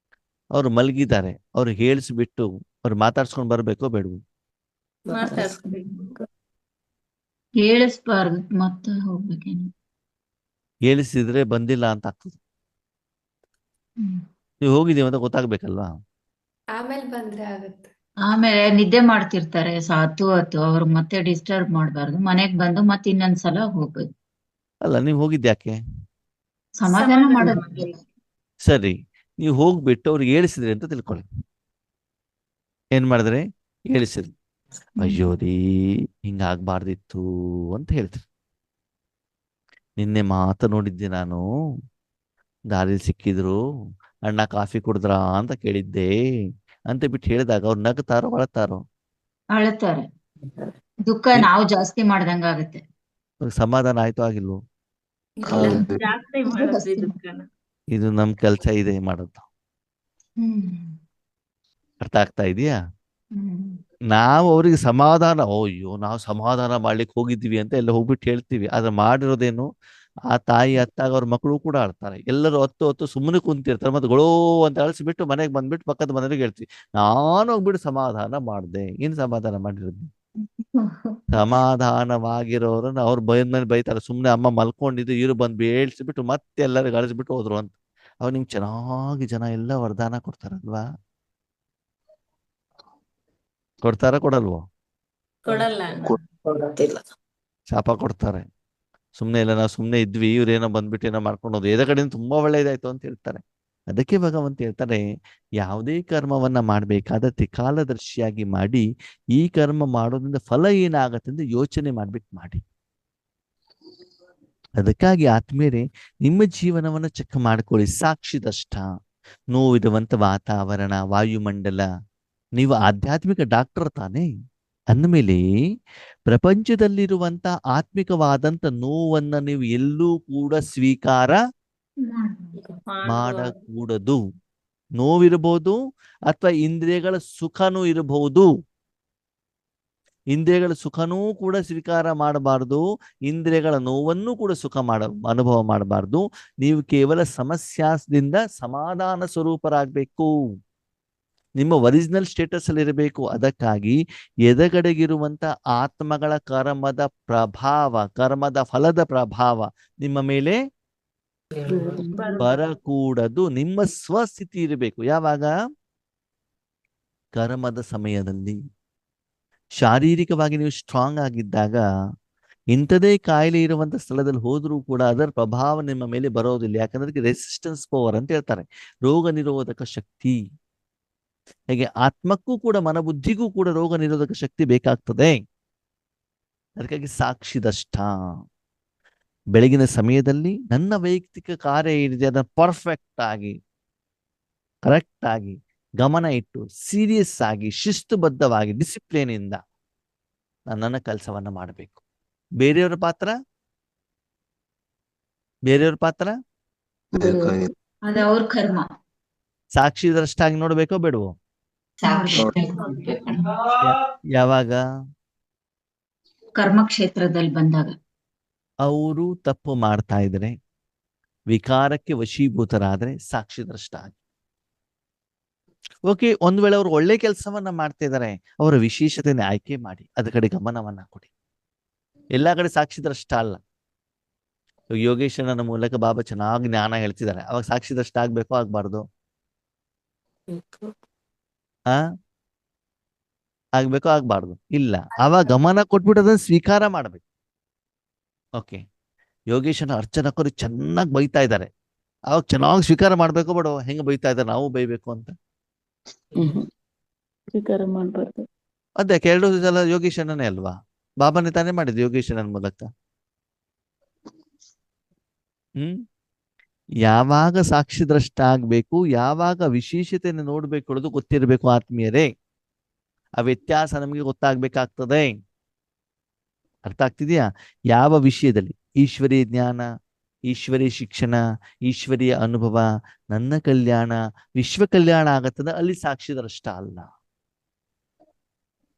ಅವ್ರು ಮಲಗಿದ್ದಾರೆ, ಅವ್ರು ಹೇಳಿಸ್ಬಿಟ್ಟು ಅವ್ರು ಮಾತಾಡ್ಸ್ಕೊಂಡ್ ಬರ್ಬೇಕೋ ಬೇಡವು? ಹೇಳಿಸ್ಬಾರ್ದು, ಮತ್ತೆ ಹೋಗ್ಬೇಕೇನು? ಹೇಳಿಸಿದ್ರೆ ಬಂದಿಲ್ಲ ಅಂತ ಆಗ್ತದೆ. ನೀವು ಹೋಗಿದ್ದೀವಿ ಅಂತ ಗೊತ್ತಾಗ್ಬೇಕಲ್ವಾ? ಆಮೇಲೆ ಬಂದ್ರೆ ಆಗುತ್ತೆ. ಆಮೇಲೆ ನಿದ್ದೆ ಮಾಡ್ತಿರ್ತಾರೆ ಹೊತ್ತು ಅವ್ರು ಮತ್ತೆ ಡಿಸ್ಟರ್ಬ್ ಮಾಡ್ಬಾರ್ದು. ಮನೆಗ್ ಬಂದು ಮತ್ತೆ ಇನ್ನೊಂದ್ಸಲ ಹೋಗ್ಬೇಕು. ಅಲ್ಲ, ನೀವು ಹೋಗಿದ್ಯಾಕೆ? ಸಮಾಧಾನ ಮಾಡೋದು. ಸರಿ, ನೀವು ಹೋಗ್ಬಿಟ್ಟು ಅವ್ರಿಗೆ ಹೇಳಿಸಿದ್ರಿ ಅಂತ ತಿಳ್ಕೊಳ್ಳಿ. ಏನ್ ಮಾಡಿದ್ರೆ? ಹೇಳಿಸಿದ್ರಿ. ಅಯ್ಯೋ ರೀ, ಹಿಂಗಾಗ್ಬಾರ್ದಿತ್ತು ಅಂತ ಹೇಳ್ತೀರಿ. ನಿನ್ನೆ ನೋಡಿದ್ದೆ ನಾನು, ದಾರಿಲಿ ಸಿಕ್ಕಿದ್ರು, ಅಣ್ಣ ಕಾಫಿ ಕುಡಿದ್ರಾ ಅಂತ ಕೇಳಿದ್ದೆ ಅಂತ ಬಿಟ್ಟು ಹೇಳಿದಾಗ ಅವ್ರು ನಗ್ತಾರೋ ಅಳತಾರೋ? ಅಳ್ತಾರೆ. ದುಃಖ ನಾವು ಜಾಸ್ತಿ ಮಾಡ್ದಂಗಾಗತ್ತೆ. ಸಮಾಧಾನ ಆಯ್ತು ಆಗಿಲ್ವೋ? ಜಾಸ್ತಿ ಮಾಡಿದ್ವಿ ದುಃಖನ. ಇದು ನಮ್ ಕೆಲ್ಸ ಇದೆ ಮಾಡೋದು. ಅರ್ಥ ಆಗ್ತಾ ಇದೆಯಾ? ನಾವು ಅವ್ರಿಗೆ ಸಮಾಧಾನ, ಅಯ್ಯೋ ನಾವು ಸಮಾಧಾನ ಮಾಡ್ಲಿಕ್ಕೆ ಹೋಗಿದ್ವಿ ಅಂತ ಎಲ್ಲ ಹೋಗ್ಬಿಟ್ಟು ಹೇಳ್ತೀವಿ. ಆದ್ರೆ ಮಾಡಿರೋದೇನು, ಆ ತಾಯಿ ಅತ್ತಾಗ ಅವ್ರ ಮಕ್ಕಳು ಕೂಡ ಆಡ್ತಾರೆ. ಎಲ್ಲರೂ ಹೊತ್ತು ಸುಮ್ಮನೆ ಕುಂತಿರ್ತಾರೆ. ಮತ್ತೆ ಗೊಳೋ ಅಂತ ಅಳಿಸ್ಬಿಟ್ಟು ಮನೆಗೆ ಬಂದ್ಬಿಟ್ಟು ಪಕ್ಕದ ಮನೆಯವ್ರಿಗೆ ಹೇಳ್ತೀವಿ, ನಾನು ಹೋಗ್ಬಿಟ್ಟು ಸಮಾಧಾನ ಮಾಡಿದೆ. ಏನ್ ಸಮಾಧಾನ ಮಾಡಿರೋದು? ಸಮಾಧಾನವಾಗಿರೋರನ್ನ ಅವ್ರು ಮೇಲೆ ಬೈತಾರೆ. ಸುಮ್ಮನೆ ಅಮ್ಮ ಮಲ್ಕೊಂಡಿದ್ದು, ಇವ್ರು ಬಂದು ಬೇಳ್ಸಿಬಿಟ್ಟು ಮತ್ತೆ ಎಲ್ಲರಿಗೂ ಅಳಿಸ್ಬಿಟ್ಟು ಹೋದ್ರು ಅಂತ. ಅವಾಗ ನಿಮ್ಗೆ ಚೆನ್ನಾಗಿ ಜನ ಎಲ್ಲ ವರದಾನ ಕೊಡ್ತಾರಲ್ವಾ? ಕೊಡ್ತಾರ ಕೊಡಲ್ವೋ? ಕೊಡಲ್ಲ ಅಣ್ಣ. ಶಾಪ ಕೊಡ್ತಾರೆ. ಸುಮ್ಮನೆ ಇಲ್ಲ, ನಾವು ಸುಮ್ಮನೆ ಇದ್ವಿ, ಇವ್ರೇನೋ ಬಂದ್ಬಿಟ್ಟು ಏನೋ ಮಾಡ್ಕೊಂಡು ಹೋದ್ರು, ಎದ ಕಡೆಯಿಂದ ತುಂಬಾ ಒಳ್ಳೇದಾಯ್ತು ಅಂತ ಹೇಳ್ತಾರೆ. ಅದಕ್ಕೆ ಭಗವಂತ ಹೇಳ್ತಾರೆ, ಯಾವುದೇ ಕರ್ಮವನ್ನ ಮಾಡ್ಬೇಕಾದ ತ್ರಿಕಾಲದರ್ಶಿಯಾಗಿ ಮಾಡಿ, ಈ ಕರ್ಮ ಮಾಡೋದ್ರಿಂದ ಫಲ ಏನಾಗತ್ತೆ ಅಂತ ಯೋಚನೆ ಮಾಡ್ಬಿಟ್ಟು ಮಾಡಿ. ಅದಕ್ಕಾಗಿ ಆತ್ಮೀಯರೇ, ನಿಮ್ಮ ಜೀವನವನ್ನ ಚೆಕ್ ಮಾಡ್ಕೊಳ್ಳಿ. ಸಾಕ್ಷಿದಷ್ಟ, ನೋವಿರುವಂತ ವಾತಾವರಣ, ವಾಯುಮಂಡಲ. ನೀವು ಆಧ್ಯಾತ್ಮಿಕ ಡಾಕ್ಟರ್ ತಾನೇ ಅಂದಮೇಲೆ ಪ್ರಪಂಚದಲ್ಲಿರುವಂತ ಆತ್ಮಿಕವಾದಂತ ನೋವನ್ನ ನೀವು ಎಲ್ಲೂ ಕೂಡ ಸ್ವೀಕಾರ ಮಾಡಕೂಡದು. ನೋವಿರಬಹುದು ಅಥವಾ ಇಂದ್ರಿಯಗಳ ಸುಖನೂ ಇರಬಹುದು. ಇಂದ್ರಿಯಗಳ ಸುಖನೂ ಕೂಡ ಸ್ವೀಕಾರ ಮಾಡಬಾರ್ದು, ಇಂದ್ರಿಯಗಳ ನೋವನ್ನು ಕೂಡ ಅನುಭವ ಮಾಡಬಾರ್ದು. ನೀವು ಕೇವಲ ಸಮಸ್ಯಾದಿಂದ ಸಮಾಧಾನ ಸ್ವರೂಪರಾಗಬೇಕು. ನಿಮ್ಮ ಒರಿಜಿನಲ್ ಸ್ಟೇಟಸ್ ಅಲ್ಲಿ ಇರಬೇಕು. ಅದಕ್ಕಾಗಿ ಎದಗಡೆಗಿರುವಂತ ಆತ್ಮಗಳ ಕರ್ಮದ ಪ್ರಭಾವ, ಕರ್ಮದ ಫಲದ ಪ್ರಭಾವ ನಿಮ್ಮ ಮೇಲೆ ಬರಕೂಡದು. ನಿಮ್ಮ ಸ್ವಸ್ಥಿತಿ ಇರಬೇಕು. ಯಾವಾಗ? ಕರ್ಮದ ಸಮಯದಲ್ಲಿ. ಶಾರೀರಿಕವಾಗಿ ನೀವು ಸ್ಟ್ರಾಂಗ್ ಆಗಿದ್ದಾಗ ಇಂಥದೇ ಕಾಯಿಲೆ ಇರುವಂತ ಸ್ಥಳದಲ್ಲಿ ಹೋದ್ರೂ ಕೂಡ ಅದರ ಪ್ರಭಾವ ನಿಮ್ಮ ಮೇಲೆ ಬರೋದಿಲ್ಲ. ಯಾಕಂದ್ರೆ ರೆಸಿಸ್ಟೆನ್ಸ್ ಪವರ್ ಅಂತ ಹೇಳ್ತಾರೆ, ರೋಗ ನಿರೋಧಕ ಶಕ್ತಿ. ಹೇಗೆ ಆತ್ಮಕ್ಕೂ ಕೂಡ ಮನಬುದ್ಧಿಗೂ ಕೂಡ ರೋಗ ನಿರೋಧಕ ಶಕ್ತಿ ಬೇಕಾಗ್ತದೆ. ಅದಕ್ಕಾಗಿ ಸಾಕ್ಷಿದಷ್ಟ. ಬೆಳಗಿನ ಸಮಯದಲ್ಲಿ ನನ್ನ ವೈಯಕ್ತಿಕ ಕಾರ್ಯ ಏನಿದೆ ಅದನ್ನು ಪರ್ಫೆಕ್ಟ್ ಆಗಿ, ಕರೆಕ್ಟ್ ಆಗಿ ಗಮನ ಇಟ್ಟು, ಸೀರಿಯಸ್ ಆಗಿ, ಶಿಸ್ತುಬದ್ಧವಾಗಿ, ಡಿಸಿಪ್ಲಿನ್ ಇಂದ ನನ್ನ ಕೆಲಸವನ್ನ ಮಾಡಬೇಕು. ಬೇರೆಯವರ ಪಾತ್ರ ಅದು ಅವ್ರ ಕರ್ಮ. ಸಾಕ್ಷಿದಷ್ಟಾಗಿ ನೋಡ್ಬೇಕೋ ಬೇಡವೋ? ಯಾವಾಗ? ಕರ್ಮಕ್ಷೇತ್ರದಲ್ಲಿ ಬಂದಾಗ. ಅವರು ತಪ್ಪು ಮಾಡ್ತಾ ಇದ್ರೆ, ವಿಕಾರಕ್ಕೆ ವಶೀಭೂತರಾದ್ರೆ ಸಾಕ್ಷಿದ್ರಷ್ಟ ಆಗಿ. ಓಕೆ, ಒಂದ್ ವೇಳೆ ಅವ್ರು ಒಳ್ಳೆ ಕೆಲಸವನ್ನ ಮಾಡ್ತಾ ಇದ್ದಾರೆ, ಅವರ ವಿಶೇಷತೆಯನ್ನು ಆಯ್ಕೆ ಮಾಡಿ ಅದ ಕಡೆ ಗಮನವನ್ನ ಕೊಡಿ. ಎಲ್ಲಾ ಕಡೆ ಸಾಕ್ಷಿದ್ರಷ್ಟ ಅಲ್ಲ. ಯೋಗೇಶ್ವರನ ಮೂಲಕ ಬಾಬಾ ಚೆನ್ನಾಗಿ ಜ್ಞಾನ ಹೇಳ್ತಿದ್ದಾರೆ. ಅವಾಗ ಸಾಕ್ಷಿದ್ರಷ್ಟ ಆಗ್ಬೇಕೋ ಆಗ್ಬಾರ್ದು? ಆಗ್ಬೇಕೋ ಆಗ್ಬಾರ್ದು? ಇಲ್ಲ. ಅವಾಗ ಗಮನ ಕೊಟ್ಬಿಟ್ಟು ಅದನ್ನ ಸ್ವೀಕಾರ ಮಾಡ್ಬೇಕು. ಓಕೆ, ಯೋಗೇಶನ ಅರ್ಚನಕರು ಚೆನ್ನಾಗಿ ಬೈತಾ ಇದ್ದಾರೆ, ಅವಾಗ ಚೆನ್ನಾಗಿ ಸ್ವೀಕಾರ ಮಾಡ್ಬೇಕೋ ಬೇಡ? ಹೆಂಗ ಬೈತಾ ಇದ್ದಾರೆ, ನಾವು ಬೈಬೇಕು ಅಂತ ಸ್ವೀಕಾರ ಮಾಡ್ಬಾರ್ದು. ಅದೇ ಎರಡು ಸಲ ಯೋಗೇಶನೇ ಅಲ್ವಾ, ಬಾಬಾನೇ ತಾನೇ ಮಾಡಿದ್ದು ಯೋಗೇಶನ ಮೂಲಕ. ಯಾವಾಗ ಸಾಕ್ಷಿದ್ರಷ್ಟ ಆಗ್ಬೇಕು, ಯಾವಾಗ ವಿಶೇಷತೆಯನ್ನು ನೋಡ್ಬೇಕು ಅನ್ನೋದು ಗೊತ್ತಿರಬೇಕು ಆತ್ಮೀಯರೇ. ಆ ವ್ಯತ್ಯಾಸ ನಮಗೆ ಗೊತ್ತಾಗ್ಬೇಕಾಗ್ತದೆ. ಅರ್ಥ ಆಗ್ತಿದೆಯಾ? ಯಾವ ವಿಷಯದಲ್ಲಿ ಈಶ್ವರೀಯ ಜ್ಞಾನ, ಈಶ್ವರೀಯ ಶಿಕ್ಷಣ, ಈಶ್ವರೀಯ ಅನುಭವ, ನನ್ನ ಕಲ್ಯಾಣ, ವಿಶ್ವ ಕಲ್ಯಾಣ ಆಗತ್ತದ, ಅಲ್ಲಿ ಸಾಕ್ಷಿದ್ರಷ್ಟ ಅಲ್ಲ.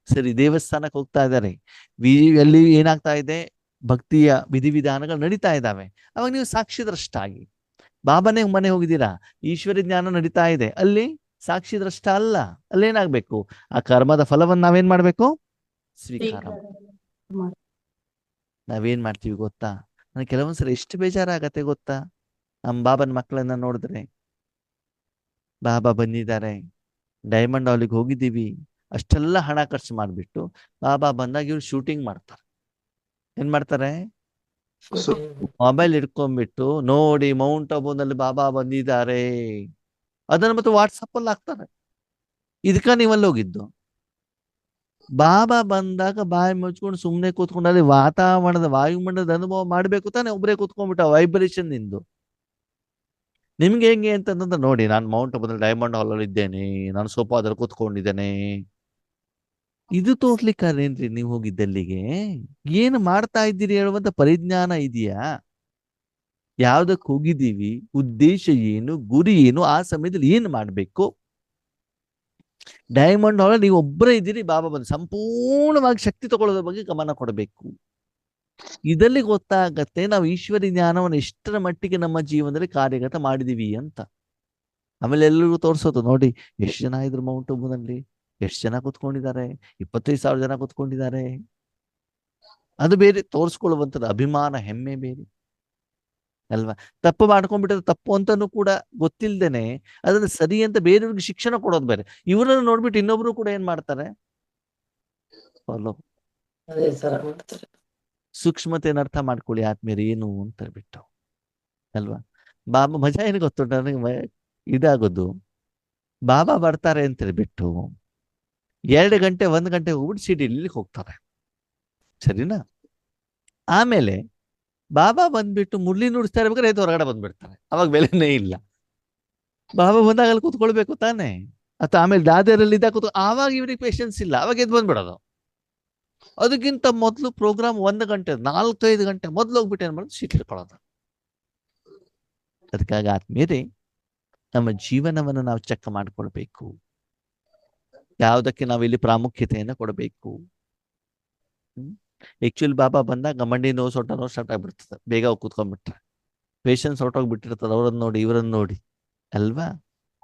ಸರಿ, ದೇವಸ್ಥಾನಕ್ಕೆ ಹೋಗ್ತಾ ಇದ್ದಾರೆ, ಅಲ್ಲಿ ಏನಾಗ್ತಾ ಇದೆ, ಭಕ್ತಿಯ ವಿಧಿವಿಧಾನಗಳು ನಡೀತಾ ಇದ್ದಾವೆ, ಅವಾಗ ನೀವು ಸಾಕ್ಷಿದ್ರಷ್ಟ ಆಗಿ. ಬಾಬಾನೇ ಮನೆ ಹೋಗಿದ್ದೀರಾ, ಈಶ್ವರಿ ಜ್ಞಾನ ನಡೀತಾ ಇದೆ, ಅಲ್ಲಿ ಸಾಕ್ಷಿದ್ರಷ್ಟ ಅಲ್ಲ. ಅಲ್ಲೇನಾಗ್ಬೇಕು, ಆ ಕರ್ಮದ ಫಲವನ್ನು ನಾವೇನ್ ಮಾಡ್ಬೇಕು? ಸ್ವೀಕಾರ. ನಾವೇನ್ ಮಾಡ್ತೀವಿ ಗೊತ್ತಾ? ನನಗೆ ಕೆಲವೊಂದ್ಸಲ ಎಷ್ಟು ಬೇಜಾರಾಗತ್ತೆ ಗೊತ್ತಾ? ನಮ್ಮ ಬಾಬನ ಮಕ್ಕಳನ್ನ ನೋಡಿದ್ರೆ, ಬಾಬಾ ಬಂದಿದ್ದಾರೆ, ಡೈಮಂಡ್ ಹಾಲಿಗೆ ಹೋಗಿದ್ದೀವಿ, ಅಷ್ಟೆಲ್ಲ ಹಣ ಖರ್ಚು ಮಾಡ್ಬಿಟ್ಟು ಬಾಬಾ ಬಂದಾಗ ಇವ್ರು ಶೂಟಿಂಗ್ ಮಾಡ್ತಾರೆ. ಏನ್ ಮಾಡ್ತಾರೆ? ಮೊಬೈಲ್ ಇಟ್ಕೊಂಡ್ಬಿಟ್ಟು ನೋಡಿ ಮೌಂಟ್ ಅಬುನಲ್ಲಿ ಬಾಬಾ ಬಂದಿದ್ದಾರೆ, ಅದನ್ನ ಮತ್ತೆ ವಾಟ್ಸಪ್ ಅಲ್ಲಿ ಹಾಕ್ತಾರೆ. ಇದಕ್ಕ ನೀವಲ್ಲಿ ಹೋಗಿದ್ದು? ಬಾಬಾ ಬಂದಾಗ ಬಾಯಿ ಮುಚ್ಕೊಂಡು ಸುಮ್ಮನೆ ಕೂತ್ಕೊಂಡು ಅಲ್ಲಿ ವಾತಾವರಣದ ವಾಯುಮಂಡಲದ ಅನುಭವ ಮಾಡ್ಬೇಕು ತಾನೆ, ಒಬ್ಬರೇ ಕೂತ್ಕೊಂಡ್ಬಿಟ್ಟ ವೈಬ್ರೇಷನ್ ನಿಂದು. ನಿಮ್ಗೆ ಹೆಂಗೆ ಅಂತಂದ್ರೆ, ನೋಡಿ ನಾನು ಮೌಂಟ್ ಅಬುನಲ್ಲಿ ಡೈಮಂಡ್ ಹಾಲ್ ಅಲ್ಲಿ ಇದ್ದೇನೆ, ನಾನು ಸೋಫಾದಲ್ಲಿ ಕೂತ್ಕೊಂಡಿದ್ದೇನೆ, ಇದು ತೋರ್ಲಿಕ್ಕೇನ್ರಿ ನೀವು ಹೋಗಿದ್ದಲ್ಲಿಗೆ? ಏನು ಮಾಡ್ತಾ ಇದ್ದೀರಿ ಹೇಳುವಂತ ಪರಿಜ್ಞಾನ ಇದೆಯಾ? ಯಾವ್ದಕ್ ಹೋಗಿದ್ದೀವಿ, ಉದ್ದೇಶ ಏನು, ಗುರಿ ಏನು, ಆ ಸಮಯದಲ್ಲಿ ಏನ್ ಮಾಡ್ಬೇಕು? ಡೈಮಂಡ್ ಹಾಲ್ ನೀವು ಒಬ್ಬರೇ ಇದ್ದೀರಿ, ಬಾಬಾ ಬಂದು ಸಂಪೂರ್ಣವಾಗಿ ಶಕ್ತಿ ತಗೊಳ್ಳೋದ್ರ ಬಗ್ಗೆ ಗಮನ ಕೊಡಬೇಕು. ಇದರಲ್ಲಿ ಗೊತ್ತಾಗತ್ತೆ ನಾವು ಈಶ್ವರಿ ಜ್ಞಾನವನ್ನು ಎಷ್ಟರ ಮಟ್ಟಿಗೆ ನಮ್ಮ ಜೀವನದಲ್ಲಿ ಕಾರ್ಯಗತ ಮಾಡಿದೀವಿ ಅಂತ. ಆಮೇಲೆ ಎಲ್ಲರಿಗೂ ತೋರಿಸೋದು, ನೋಡಿ ಎಷ್ಟು ಜನ ಇದ್ರು ಮೌಂಟ್ ಅಬುನಲ್ಲಿ, ಎಷ್ಟು ಜನ ಕೂತ್ಕೊಂಡಿದ್ದಾರೆ, 25,000 ಜನ ಕೂತ್ಕೊಂಡಿದ್ದಾರೆ. ಅದು ಬೇರೆ, ತೋರಿಸ್ಕೊಳ್ಳುವಂಥದ್ದು ಅಭಿಮಾನ, ಹೆಮ್ಮೆ ಬೇರೆ ಅಲ್ವಾ. ತಪ್ಪು ಮಾಡ್ಕೊಂಡ್ಬಿಟ್ಟರೆ ತಪ್ಪು ಅಂತಾನು ಕೂಡ ಗೊತ್ತಿಲ್ದೇನೆ ಅದನ್ನ ಸರಿ ಅಂತ ಬೇರೆಯವ್ರಿಗೆ ಶಿಕ್ಷಣ ಕೊಡೋದು ಬೇರೆ. ಇವರನ್ನು ನೋಡ್ಬಿಟ್ಟು ಇನ್ನೊಬ್ರು ಕೂಡ ಏನ್ ಮಾಡ್ತಾರೆ, ಫಾಲೋ. ಅದೇ ತರ ಮಾಡ್ತಾರೆ. ಸೂಕ್ಷ್ಮತೆಯನ್ನು ಅರ್ಥ ಮಾಡ್ಕೊಳ್ಳಿ ಆತ್ಮೀಯರು ಏನು ಅಂತ ಬಿಟ್ಟು ಅಲ್ವಾ. ಬಾಬಾ ಮಜಾ ಏನು ಗೊತ್ತುಂಟ ನನಗೆ ಇದಾಗೋದು, ಬಾಬಾ ಬರ್ತಾರೆ ಅಂತ ಬಿಟ್ಟು 2 ಗಂಟೆ 1 ಗಂಟೆ ಹೋಗ್ಬಿಟ್ಟು ಸಿಡಿಲಿ ಹೋಗ್ತಾರೆ, ಸರಿನಾ. ಆಮೇಲೆ ಬಾಬಾ ಬಂದ್ಬಿಟ್ಟು ಮುರಳಿ ನುಡಿಸ್ತಾ ಇರ್ಬೇಕಾದ್ರೆ ಎದ್ದು ಹೊರಗಡೆ ಬಂದ್ಬಿಡ್ತಾರೆ, ಅವಾಗ ಬೆಲೆನೇ ಇಲ್ಲ. ಬಾಬಾ ಬಂದಾಗ ಅಲ್ಲಿ ಕೂತ್ಕೊಳ್ಬೇಕು ತಾನೆ, ಅಥವಾ ಆಮೇಲೆ ದಾದರಲ್ಲಿ ಇದ್ದಾಗ ಕೂತ್ ಆವಾಗ ಇವ್ರಿಗೆ ಪೇಷನ್ಸ್ ಇಲ್ಲ, ಅವಾಗ ಎದ್ದು ಬಂದ್ಬಿಡೋದು. ಅದಕ್ಕಿಂತ ಮೊದಲು ಪ್ರೋಗ್ರಾಮ್ 1 ಗಂಟೆ 4-5 ಗಂಟೆ ಮೊದಲು ಹೋಗ್ಬಿಟ್ಟು ಏನ್ ಮಾಡೋದು, ಸೀಟ್ ಹಿಡ್ಕೊಳ್ಳೋದು. ಅದಕ್ಕಾಗಿ ಆದ್ಮೇಲೆ ನಮ್ಮ ಜೀವನವನ್ನು ನಾವು ಚೆಕ್ ಮಾಡ್ಕೊಳ್ಬೇಕು, ಯಾವುದಕ್ಕೆ ನಾವು ಇಲ್ಲಿ ಪ್ರಾಮುಖ್ಯತೆಯನ್ನು ಕೊಡಬೇಕು. ಆಕ್ಚುಲಿ ಬಾಬಾ ಬಂದಾಗ ಮಂಡಿ ನೋವು ಸೊಟ್ಟ ನೋವು ಸ್ಟಾರ್ಟ್ ಆಗ್ಬಿಡ್ತದೆ, ಬೇಗ ಹೋಗಿ ಕೂತ್ಕೊಂಡ್ಬಿಟ್ರೆ ಪೇಷನ್ಸ್ ಹೊರಟೋಗ್ಬಿಟ್ಟಿರ್ತದೆ ಅವರನ್ನು ನೋಡಿ ಇವರನ್ನು ನೋಡಿ ಅಲ್ವಾ.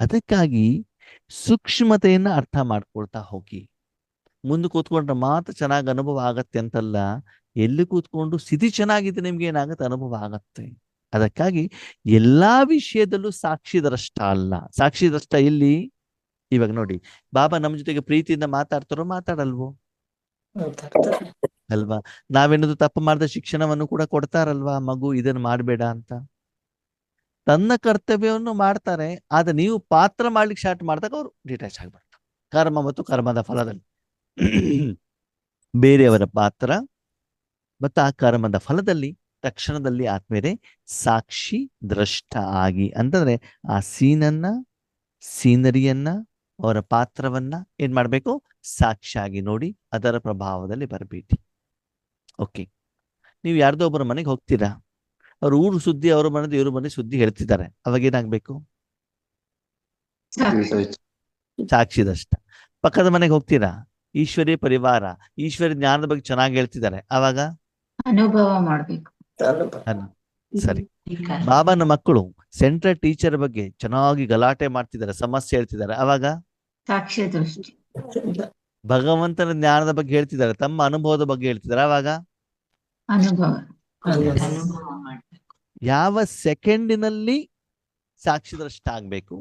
ಅದಕ್ಕಾಗಿ ಸೂಕ್ಷ್ಮತೆಯನ್ನ ಅರ್ಥ ಮಾಡ್ಕೊಳ್ತಾ ಹೋಗಿ. ಮುಂದೆ ಕೂತ್ಕೊಂಡ್ರೆ ಮಾತ್ರ ಚೆನ್ನಾಗಿ ಅನುಭವ ಆಗತ್ತೆ ಅಂತಲ್ಲ, ಎಲ್ಲಿ ಕೂತ್ಕೊಂಡು ಸ್ಥಿತಿ ಚೆನ್ನಾಗಿದೆ ನಿಮ್ಗೆ ಏನಾಗತ್ತೆ, ಅನುಭವ ಆಗತ್ತೆ. ಅದಕ್ಕಾಗಿ ಎಲ್ಲಾ ವಿಷಯದಲ್ಲೂ ಸಾಕ್ಷಿದ್ರಷ್ಟ ಅಲ್ಲ. ಸಾಕ್ಷಿದ್ರಷ್ಟ ಇಲ್ಲಿ ಇವಾಗ ನೋಡಿ, ಬಾಬಾ ನಮ್ಮ ಜೊತೆಗೆ ಪ್ರೀತಿಯಿಂದ ಮಾತಾಡ್ತಾರೋ ಮಾತಾಡಲ್ವೋ ಅಲ್ವಾ. ನಾವೇನಾದ್ರು ತಪ್ಪು ಮಾಡಿದ ಶಿಕ್ಷಣವನ್ನು ಕೂಡ ಕೊಡ್ತಾರಲ್ವಾ, ಮಗು ಇದನ್ನು ಮಾಡಬೇಡ ಅಂತ. ತನ್ನ ಕರ್ತವ್ಯವನ್ನು ಮಾಡ್ತಾರೆ, ಆದ್ರೆ ನೀವು ಪಾತ್ರ ಮಾಡ್ಲಿಕ್ಕೆ ಸ್ಟಾರ್ಟ್ ಮಾಡಿದಾಗ ಅವರು ಡಿಟ್ಯಾಚ್ ಆಗ್ಬಿಡ್ತಾರೆ. ಕರ್ಮ ಮತ್ತು ಕರ್ಮದ ಫಲದಲ್ಲಿ ಬೇರೆಯವರ ಪಾತ್ರ ಮತ್ತು ಆ ಕರ್ಮದ ಫಲದಲ್ಲಿ ತಕ್ಷಣದಲ್ಲಿ ಆದ್ಮೇಲೆ ಸಾಕ್ಷಿ ದ್ರಷ್ಟ ಆಗಿ, ಅಂತಂದ್ರೆ ಆ ಸೀನರಿಯನ್ನ ಅವರ ಪಾತ್ರವನ್ನ ಏನ್ ಮಾಡ್ಬೇಕು, ಸಾಕ್ಷಿಯಾಗಿ ನೋಡಿ ಅದರ ಪ್ರಭಾವದಲ್ಲಿ ಬರಬೇಡಿ. ಓಕೆ, ನೀವು ಯಾರ್ದೋ ಒಬ್ಬರ ಮನೆಗೆ ಹೋಗ್ತೀರಾ, ಅವ್ರ ಊರು ಸುದ್ದಿ ಅವ್ರ ಮನೆದು ಇವ್ರ ಮನೆ ಸುದ್ದಿ ಹೇಳ್ತಿದ್ದಾರೆ, ಅವಾಗ ಏನಾಗ್ಬೇಕು, ಸಾಕ್ಷಿದಷ್ಟ. ಪಕ್ಕದ ಮನೆಗೆ ಹೋಗ್ತೀರಾ, ಈಶ್ವರಿ ಪರಿವಾರ ಈಶ್ವರಿ ಜ್ಞಾನದ ಬಗ್ಗೆ ಚೆನ್ನಾಗಿ ಹೇಳ್ತಿದ್ದಾರೆ, ಅವಾಗ ಅನುಭವ ಮಾಡ್ಬೇಕು. ಸರಿ. ಬಾಬಾನ ಮಕ್ಕಳು ಸೆಂಟ್ರಲ್ ಟೀಚರ್ ಬಗ್ಗೆ ಚೆನ್ನಾಗಿ ಗಲಾಟೆ ಮಾಡ್ತಿದ್ದಾರೆ, ಸಮಸ್ಯೆ ಹೇಳ್ತಿದ್ದಾರೆ, ಅವಾಗ ಸಾಕ್ಷ್ಯ ದೃಷ್ಟಿ. ಭಗವಂತನ ಜ್ಞಾನದ ಬಗ್ಗೆ ಹೇಳ್ತಿದ್ದಾರೆ, ತಮ್ಮ ಅನುಭವದ ಬಗ್ಗೆ ಹೇಳ್ತಿದ್ದಾರೆ, ಅವಾಗ ಅನುಭವ ಯಾವ ಸೆಕೆಂಡಿನಲ್ಲಿ ಸಾಕ್ಷಿದ್ರಷ್ಟ ಆಗ್ಬೇಕು,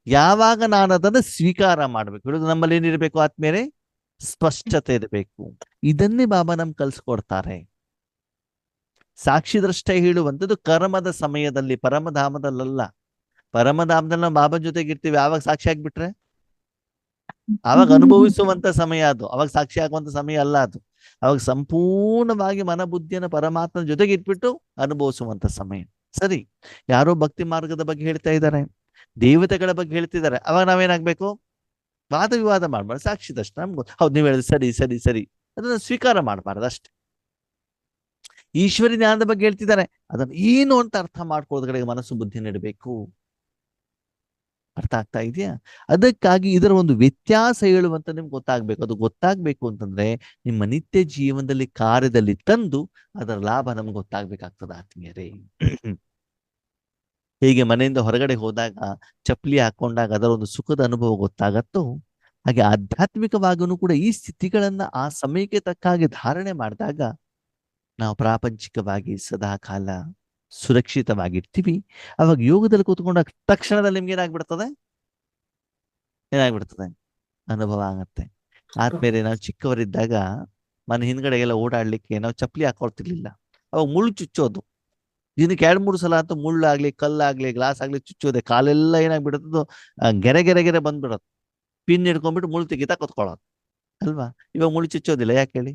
ಯಾವಾಗ ನಾನು ಅದನ್ನು ಸ್ವೀಕಾರ ಮಾಡ್ಬೇಕು. ಹೇಳುದು ನಮ್ಮಲ್ಲಿ ಏನಿರ್ಬೇಕು ಆದ್ಮೇಲೆ ಸ್ಪಷ್ಟತೆ ಇರಬೇಕು. ಇದನ್ನೇ ಬಾಬಾ ನಮ್ಗೆ ಕಲ್ಸ್ಕೊಡ್ತಾರೆ. ಸಾಕ್ಷಿದ್ರಷ್ಟ ಹೇಳುವಂಥದ್ದು ಕರ್ಮದ ಸಮಯದಲ್ಲಿ, ಪರಮಧಾಮದಲ್ಲ. ಪರಮಧಾಮದಲ್ಲಿ ನಾವು ಬಾಬಾ ಜೊತೆಗೆ ಇರ್ತೀವಿ, ಆವಾಗ ಸಾಕ್ಷಿ ಆಗ್ಬಿಟ್ರೆ ಅವಾಗ ಅನುಭವಿಸುವಂತ ಸಮಯ ಅದು, ಅವಾಗ ಸಾಕ್ಷಿ ಆಗುವಂತ ಸಮಯ ಅಲ್ಲ ಅದು. ಅವಾಗ ಸಂಪೂರ್ಣವಾಗಿ ಮನಬುದ್ಧಿಯನ್ನು ಪರಮಾತ್ಮನ ಜೊತೆಗೆ ಇಟ್ಬಿಟ್ಟು ಅನುಭವಿಸುವಂತ ಸಮಯ. ಸರಿ, ಯಾರೋ ಭಕ್ತಿ ಮಾರ್ಗದ ಬಗ್ಗೆ ಹೇಳ್ತಾ ಇದ್ದಾರೆ, ದೇವತೆಗಳ ಬಗ್ಗೆ ಹೇಳ್ತಿದ್ದಾರೆ, ಅವಾಗ ನಾವೇನಾಗ್ಬೇಕು, ವಾದ ವಿವಾದ ಮಾಡ್ಬಾರ್ದು, ಸಾಕ್ಷಿದಷ್ಟ ನಮ್ಗೆ ಹೌದು ನೀವು ಹೇಳಿದ್ರೆ ಸರಿ ಸರಿ ಸರಿ ಅದನ್ನ ಸ್ವೀಕಾರ ಮಾಡಬಾರ್ದು ಅಷ್ಟೇ. ಈಶ್ವರಿ ಜ್ಞಾನದ ಬಗ್ಗೆ ಹೇಳ್ತಿದ್ದಾರೆ, ಅದನ್ನು ಏನು ಅಂತ ಅರ್ಥ ಮಾಡ್ಕೊಳ್ಳೋದ್ ಕಡೆಗೆ ಮನಸ್ಸು ಬುದ್ಧಿ ನೀಡಬೇಕು. ಅರ್ಥ ಆಗ್ತಾ ಇದೆಯಾ? ಅದಕ್ಕಾಗಿ ಇದರ ಒಂದು ವ್ಯತ್ಯಾಸ ಹೇಳುವಂತ ನಿಮ್ಗೆ ಗೊತ್ತಾಗ್ಬೇಕು. ಅದು ಗೊತ್ತಾಗ್ಬೇಕು ಅಂತಂದ್ರೆ ನಿಮ್ಮ ನಿತ್ಯ ಜೀವನದಲ್ಲಿ ಕಾರ್ಯದಲ್ಲಿ ತಂದು ಅದರ ಲಾಭ ನಮ್ಗೆ ಗೊತ್ತಾಗ್ಬೇಕಾಗ್ತದೆ ಆತ್ಮೀಯರೇ. ಹೇಗೆ ಮನೆಯಿಂದ ಹೊರಗಡೆ ಹೋದಾಗ ಚಪ್ಪಲಿ ಹಾಕೊಂಡಾಗ ಅದರ ಒಂದು ಸುಖದ ಅನುಭವ ಗೊತ್ತಾಗತ್ತೋ, ಹಾಗೆ ಆಧ್ಯಾತ್ಮಿಕವಾಗಿಯೂ ಕೂಡ ಈ ಸ್ಥಿತಿಗಳನ್ನ ಆ ಸಮಯಕ್ಕೆ ತಕ್ಕ ಹಾಗೆ ಧಾರಣೆ ಮಾಡಿದಾಗ ನಾವು ಪ್ರಾಪಂಚಿಕವಾಗಿ ಸದಾ ಕಾಲ ಸುರಕ್ಷಿತವಾಗಿರ್ತೀವಿ. ಅವಾಗ ಯೋಗದಲ್ಲಿ ಕೂತ್ಕೊಂಡ ತಕ್ಷಣದಲ್ಲಿ ನಿಮ್ಗೆ ಏನಾಗ್ಬಿಡ್ತದೆ, ಅನುಭವ ಆಗತ್ತೆ. ಆದ್ಮೇಲೆ ನಾವು ಚಿಕ್ಕವರಿದ್ದಾಗ ಮನೆ ಹಿಂದ್ಗಡೆಗೆಲ್ಲ ಓಡಾಡ್ಲಿಕ್ಕೆ ನಾವು ಚಪ್ಪಲಿ ಹಾಕೊಳ್ತಿರ್ಲಿಲ್ಲ. ಅವಾಗ ಮುಳ್ಳು ಚುಚ್ಚೋದು, ದಿನಕ್ಕೆ 2-3 ಸಲ ಅಂತೂ ಮುಳ್ಳಾಗ್ಲಿ ಕಲ್ಲಾಗ್ಲಿ ಗ್ಲಾಸ್ ಆಗ್ಲಿ ಚುಚ್ಚೋದೆ, ಕಾಲೆಲ್ಲ ಏನಾಗ್ಬಿಡುತ್ತದೋ ಗೆರೆ ಗೆರೆ ಗೆರೆ ಬಂದ್ಬಿಡೋದು. ಪಿನ್ ಹಿಡ್ಕೊಂಡ್ಬಿಟ್ಟು ಮುಳ್ಳು ತೆಗಿತಾ ಕೂತ್ಕೊಳ್ಳೋದು ಅಲ್ವಾ. ಇವಾಗ ಮುಳ್ಳು ಚುಚ್ಚೋದಿಲ್ಲ, ಯಾಕೆ ಹೇಳಿ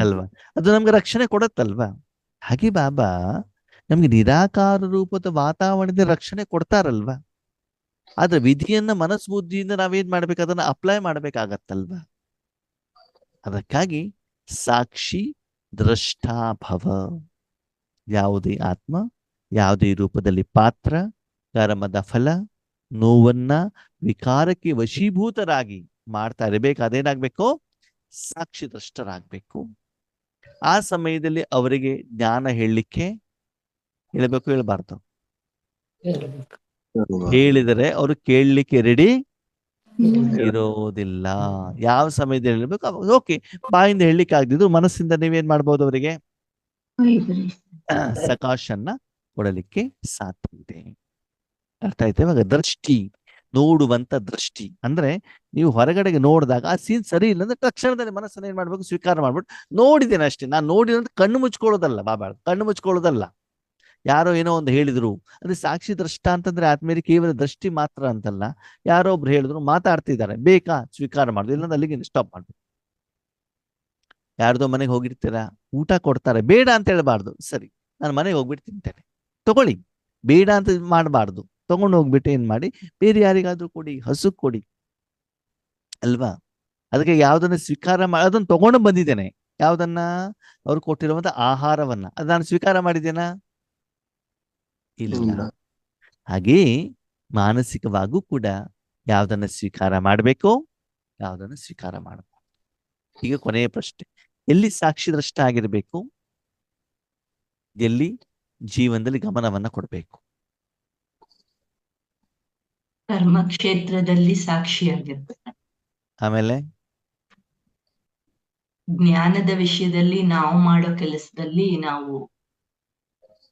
ಅಲ್ವಾ? ಅದು ನಮ್ಗೆ ರಕ್ಷಣೆ ಕೊಡತ್ತಲ್ವಾ. ಹಾಗೆ ಬಾಬಾ ನಮ್ಗೆ ನಿರಾಕಾರ ರೂಪದ ವಾತಾವರಣದ ರಕ್ಷಣೆ ಕೊಡ್ತಾರಲ್ವಾ. ಆದ್ರೆ ವಿಧಿಯನ್ನ ಮನಸ್ಬುದ್ಧಿಯಿಂದ ನಾವೇನ್ ಮಾಡ್ಬೇಕು, ಅದನ್ನ ಅಪ್ಲೈ ಮಾಡ್ಬೇಕಾಗತ್ತಲ್ವಾ. ಅದಕ್ಕಾಗಿ ಸಾಕ್ಷಿ ದ್ರಷ್ಟಾಭವ. ಯಾವುದೇ ಆತ್ಮ ಯಾವುದೇ ರೂಪದಲ್ಲಿ ಪಾತ್ರ, ಕರ್ಮದ ಫಲ ನೋವನ್ನ ವಿಕಾರಕ್ಕೆ ವಶೀಭೂತರಾಗಿ ಮಾಡ್ತಾ ಇರಬೇಕು. ಅದೇನಾಗ್ಬೇಕು? ಸಾಕ್ಷಿದ್ರಷ್ಟರಾಗ್ಬೇಕು. ಆ ಸಮಯದಲ್ಲಿ ಅವರಿಗೆ ಜ್ಞಾನ ಹೇಳಲಿಕ್ಕೆ ಹೇಳ್ಬೇಕು, ಹೇಳ್ಬಾರ್ದು? ಹೇಳ್ಬೇಕು. ಹೇಳಿದರೆ ಅವರು ಕೇಳಲಿಕ್ಕೆ ರೆಡಿ ಇರೋದಿಲ್ಲ. ಯಾವ ಸಮಯದಲ್ಲಿ ಹೇಳ್ಬೇಕು ಅವಾಗ ಓಕೆ. ಬಾಯಿಂದ ಹೇಳಲಿಕ್ಕೆ ಆಗದಿದ್ರು ಮನಸ್ಸಿಂದ ನೀವೇನ್ ಮಾಡ್ಬೋದು? ಅವರಿಗೆ ಸಕಾಶನ್ನ ಕೊಡಲಿಕ್ಕೆ ಸಾಧ್ಯ ಇದೆ. ಅರ್ಥ ಆಯ್ತು ಇವಾಗ? ದೃಷ್ಟಿ, ನೋಡುವಂತ ದೃಷ್ಟಿ ಅಂದ್ರೆ ನೀವು ಹೊರಗಡೆಗೆ ನೋಡಿದಾಗ ಆ ಸೀನ್ ಸರಿ ಇಲ್ಲ ಅಂದ್ರೆ ತಕ್ಷಣದಲ್ಲಿ ಮನಸ್ಸನ್ನ ಏನ್ ಮಾಡ್ಬೇಕು? ಸ್ವೀಕಾರ ಮಾಡ್ಬಿಟ್ಟು ನೋಡಿದ್ದೇನೆ ಅಷ್ಟೇ, ನಾನು ನೋಡಿದಂತ ಕಣ್ಣು ಮುಚ್ಕೊಳ್ಳೋದಲ್ಲ ಬಾಬಾ, ಕಣ್ಣು ಮುಚ್ಕೊಳ್ಳೋದಲ್ಲ. ಯಾರೋ ಏನೋ ಒಂದು ಹೇಳಿದ್ರು ಅಂದ್ರೆ ಸಾಕ್ಷಿ ದೃಷ್ಟ ಅಂತಂದ್ರೆ ಆದ್ಮೇಲೆ ಕೇವಲ ದೃಷ್ಟಿ ಮಾತ್ರ ಅಂತಲ್ಲ. ಯಾರೋ ಒಬ್ರು ಹೇಳಿದ್ರು, ಮಾತಾಡ್ತಿದ್ದಾರೆ, ಬೇಕಾ? ಸ್ವೀಕಾರ ಮಾಡುದು, ಇಲ್ಲಾಂದ್ರೆ ಅಲ್ಲಿಗೆ ಸ್ಟಾಪ್ ಮಾಡ್ಬೇಕು. ಯಾರ್ದೋ ಮನೆಗೆ ಹೋಗಿರ್ತೀರಾ, ಊಟ ಕೊಡ್ತಾರೆ, ಬೇಡ ಅಂತ ಹೇಳ್ಬಾರ್ದು. ಸರಿ, ನಾನು ಮನೆಗೆ ಹೋಗ್ಬಿಟ್ಟು ತಿಂತೇನೆ, ತಗೊಳ್ಳಿ. ಬೇಡ ಅಂತ ಮಾಡಬಾರ್ದು. ತಗೊಂಡು ಹೋಗ್ಬಿಟ್ಟು ಏನ್ ಮಾಡಿ ಬೇರೆ ಯಾರಿಗಾದ್ರೂ ಕೊಡಿ, ಹಸು ಕೊಡಿ ಅಲ್ವಾ? ಅದಕ್ಕೆ ಯಾವ್ದನ್ನ ಸ್ವೀಕಾರ ಅದನ್ನ ತಗೊಂಡು ಬಂದಿದ್ದೇನೆ, ಯಾವ್ದನ್ನ? ಅವ್ರು ಕೊಟ್ಟಿರುವಂತ ಆಹಾರವನ್ನ, ಅದು ನಾನು ಸ್ವೀಕಾರ ಮಾಡಿದ್ದೇನಾ? ಇಲ್ಲ. ಹಾಗೆ ಮಾನಸಿಕವಾಗೂ ಕೂಡ ಯಾವ್ದನ್ನ ಸ್ವೀಕಾರ ಮಾಡಬೇಕು, ಯಾವ್ದನ್ನ ಸ್ವೀಕಾರ ಮಾಡಬೇಕು. ಈಗ ಕೊನೆಯ ಪ್ರಶ್ನೆ, ಎಲ್ಲಿ ಸಾಕ್ಷಿದ್ರಷ್ಟ ಆಗಿರ್ಬೇಕು? ಎಲ್ಲಿ ಜೀವನದಲ್ಲಿ ಗಮನವನ್ನ ಕೊಡ್ಬೇಕು? ಕರ್ಮಕ್ಷೇತ್ರದಲ್ಲಿ ಸಾಕ್ಷಿಯಾಗಿರ್ಬೇಕು. ಆಮೇಲೆ ಜ್ಞಾನದ ವಿಷಯದಲ್ಲಿ ನಾವು ಮಾಡೋ ಕೆಲಸದಲ್ಲಿ ನಾವು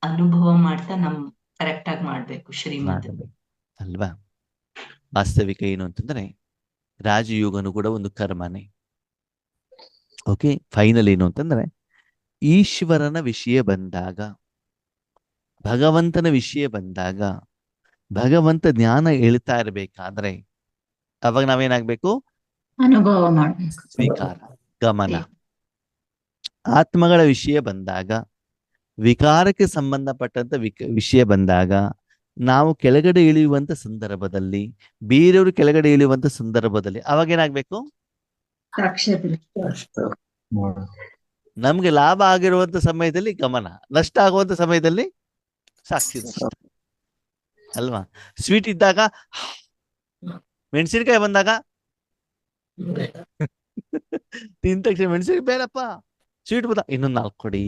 ಅನುಭವ ಮಾಡ್ತಾ ಕರೆಕ್ಟ್ ಆಗಿ ಮಾಡ್ಬೇಕು ಶ್ರೀಮಂತ. ಮಾಡಬೇಕು ಅಲ್ವಾ? ವಾಸ್ತವಿಕ ಏನು ಅಂತಂದ್ರೆ ರಾಜಯೋಗನು ಕೂಡ ಒಂದು ಕರ್ಮನೇ. ಓಕೆ, ಫೈನಲ್ ಏನು ಅಂತಂದ್ರೆ ಈಶ್ವರನ ವಿಷಯ ಬಂದಾಗ, ಭಗವಂತನ ವಿಷಯ ಬಂದಾಗ, ಭಗವಂತ ಜ್ಞಾನ ಹೇಳ್ತಾ ಇರ್ಬೇಕಾದ್ರೆ ಅವಾಗ ನಾವೇನಾಗ್ಬೇಕು? ಅನುಭವ ಮಾಡ್ಬೇಕು. ಸ್ವೀಕಾರ, ಗಮನ. ಆತ್ಮಗಳ ವಿಷಯ ಬಂದಾಗ, ವಿಕಾರಕ್ಕೆ ಸಂಬಂಧಪಟ್ಟಂತ ವಿಷಯ ಬಂದಾಗ, ನಾವು ಕೆಳಗಡೆ ಇಳಿಯುವಂತ ಸಂದರ್ಭದಲ್ಲಿ, ಬೇರೆಯವರು ಕೆಳಗಡೆ ಇಳಿಯುವಂತ ಸಂದರ್ಭದಲ್ಲಿ ಅವಾಗ ಏನಾಗ್ಬೇಕು? ಸಾಕ್ಷ್ಯ ನಮ್ಗೆ ಲಾಭ ಆಗಿರುವಂತ ಸಮಯದಲ್ಲಿ ಗಮನ, ನಷ್ಟ ಆಗುವಂತ ಸಮಯದಲ್ಲಿ ಸಾಕ್ಷಿ ಅಲ್ವಾ? ಸ್ವೀಟ್ ಇದ್ದಾಗ, ಮೆಣಸಿನಕಾಯಿ ಬಂದಾಗ ತಿಂದ ತಕ್ಷಣ ಮೆಣಸಿನಕಾಯಿ ಬೇಡಪ್ಪ, ಸ್ವೀಟ್ ಬಂದ ಇನ್ನೊಂದು 4 ಕೊಡಿ.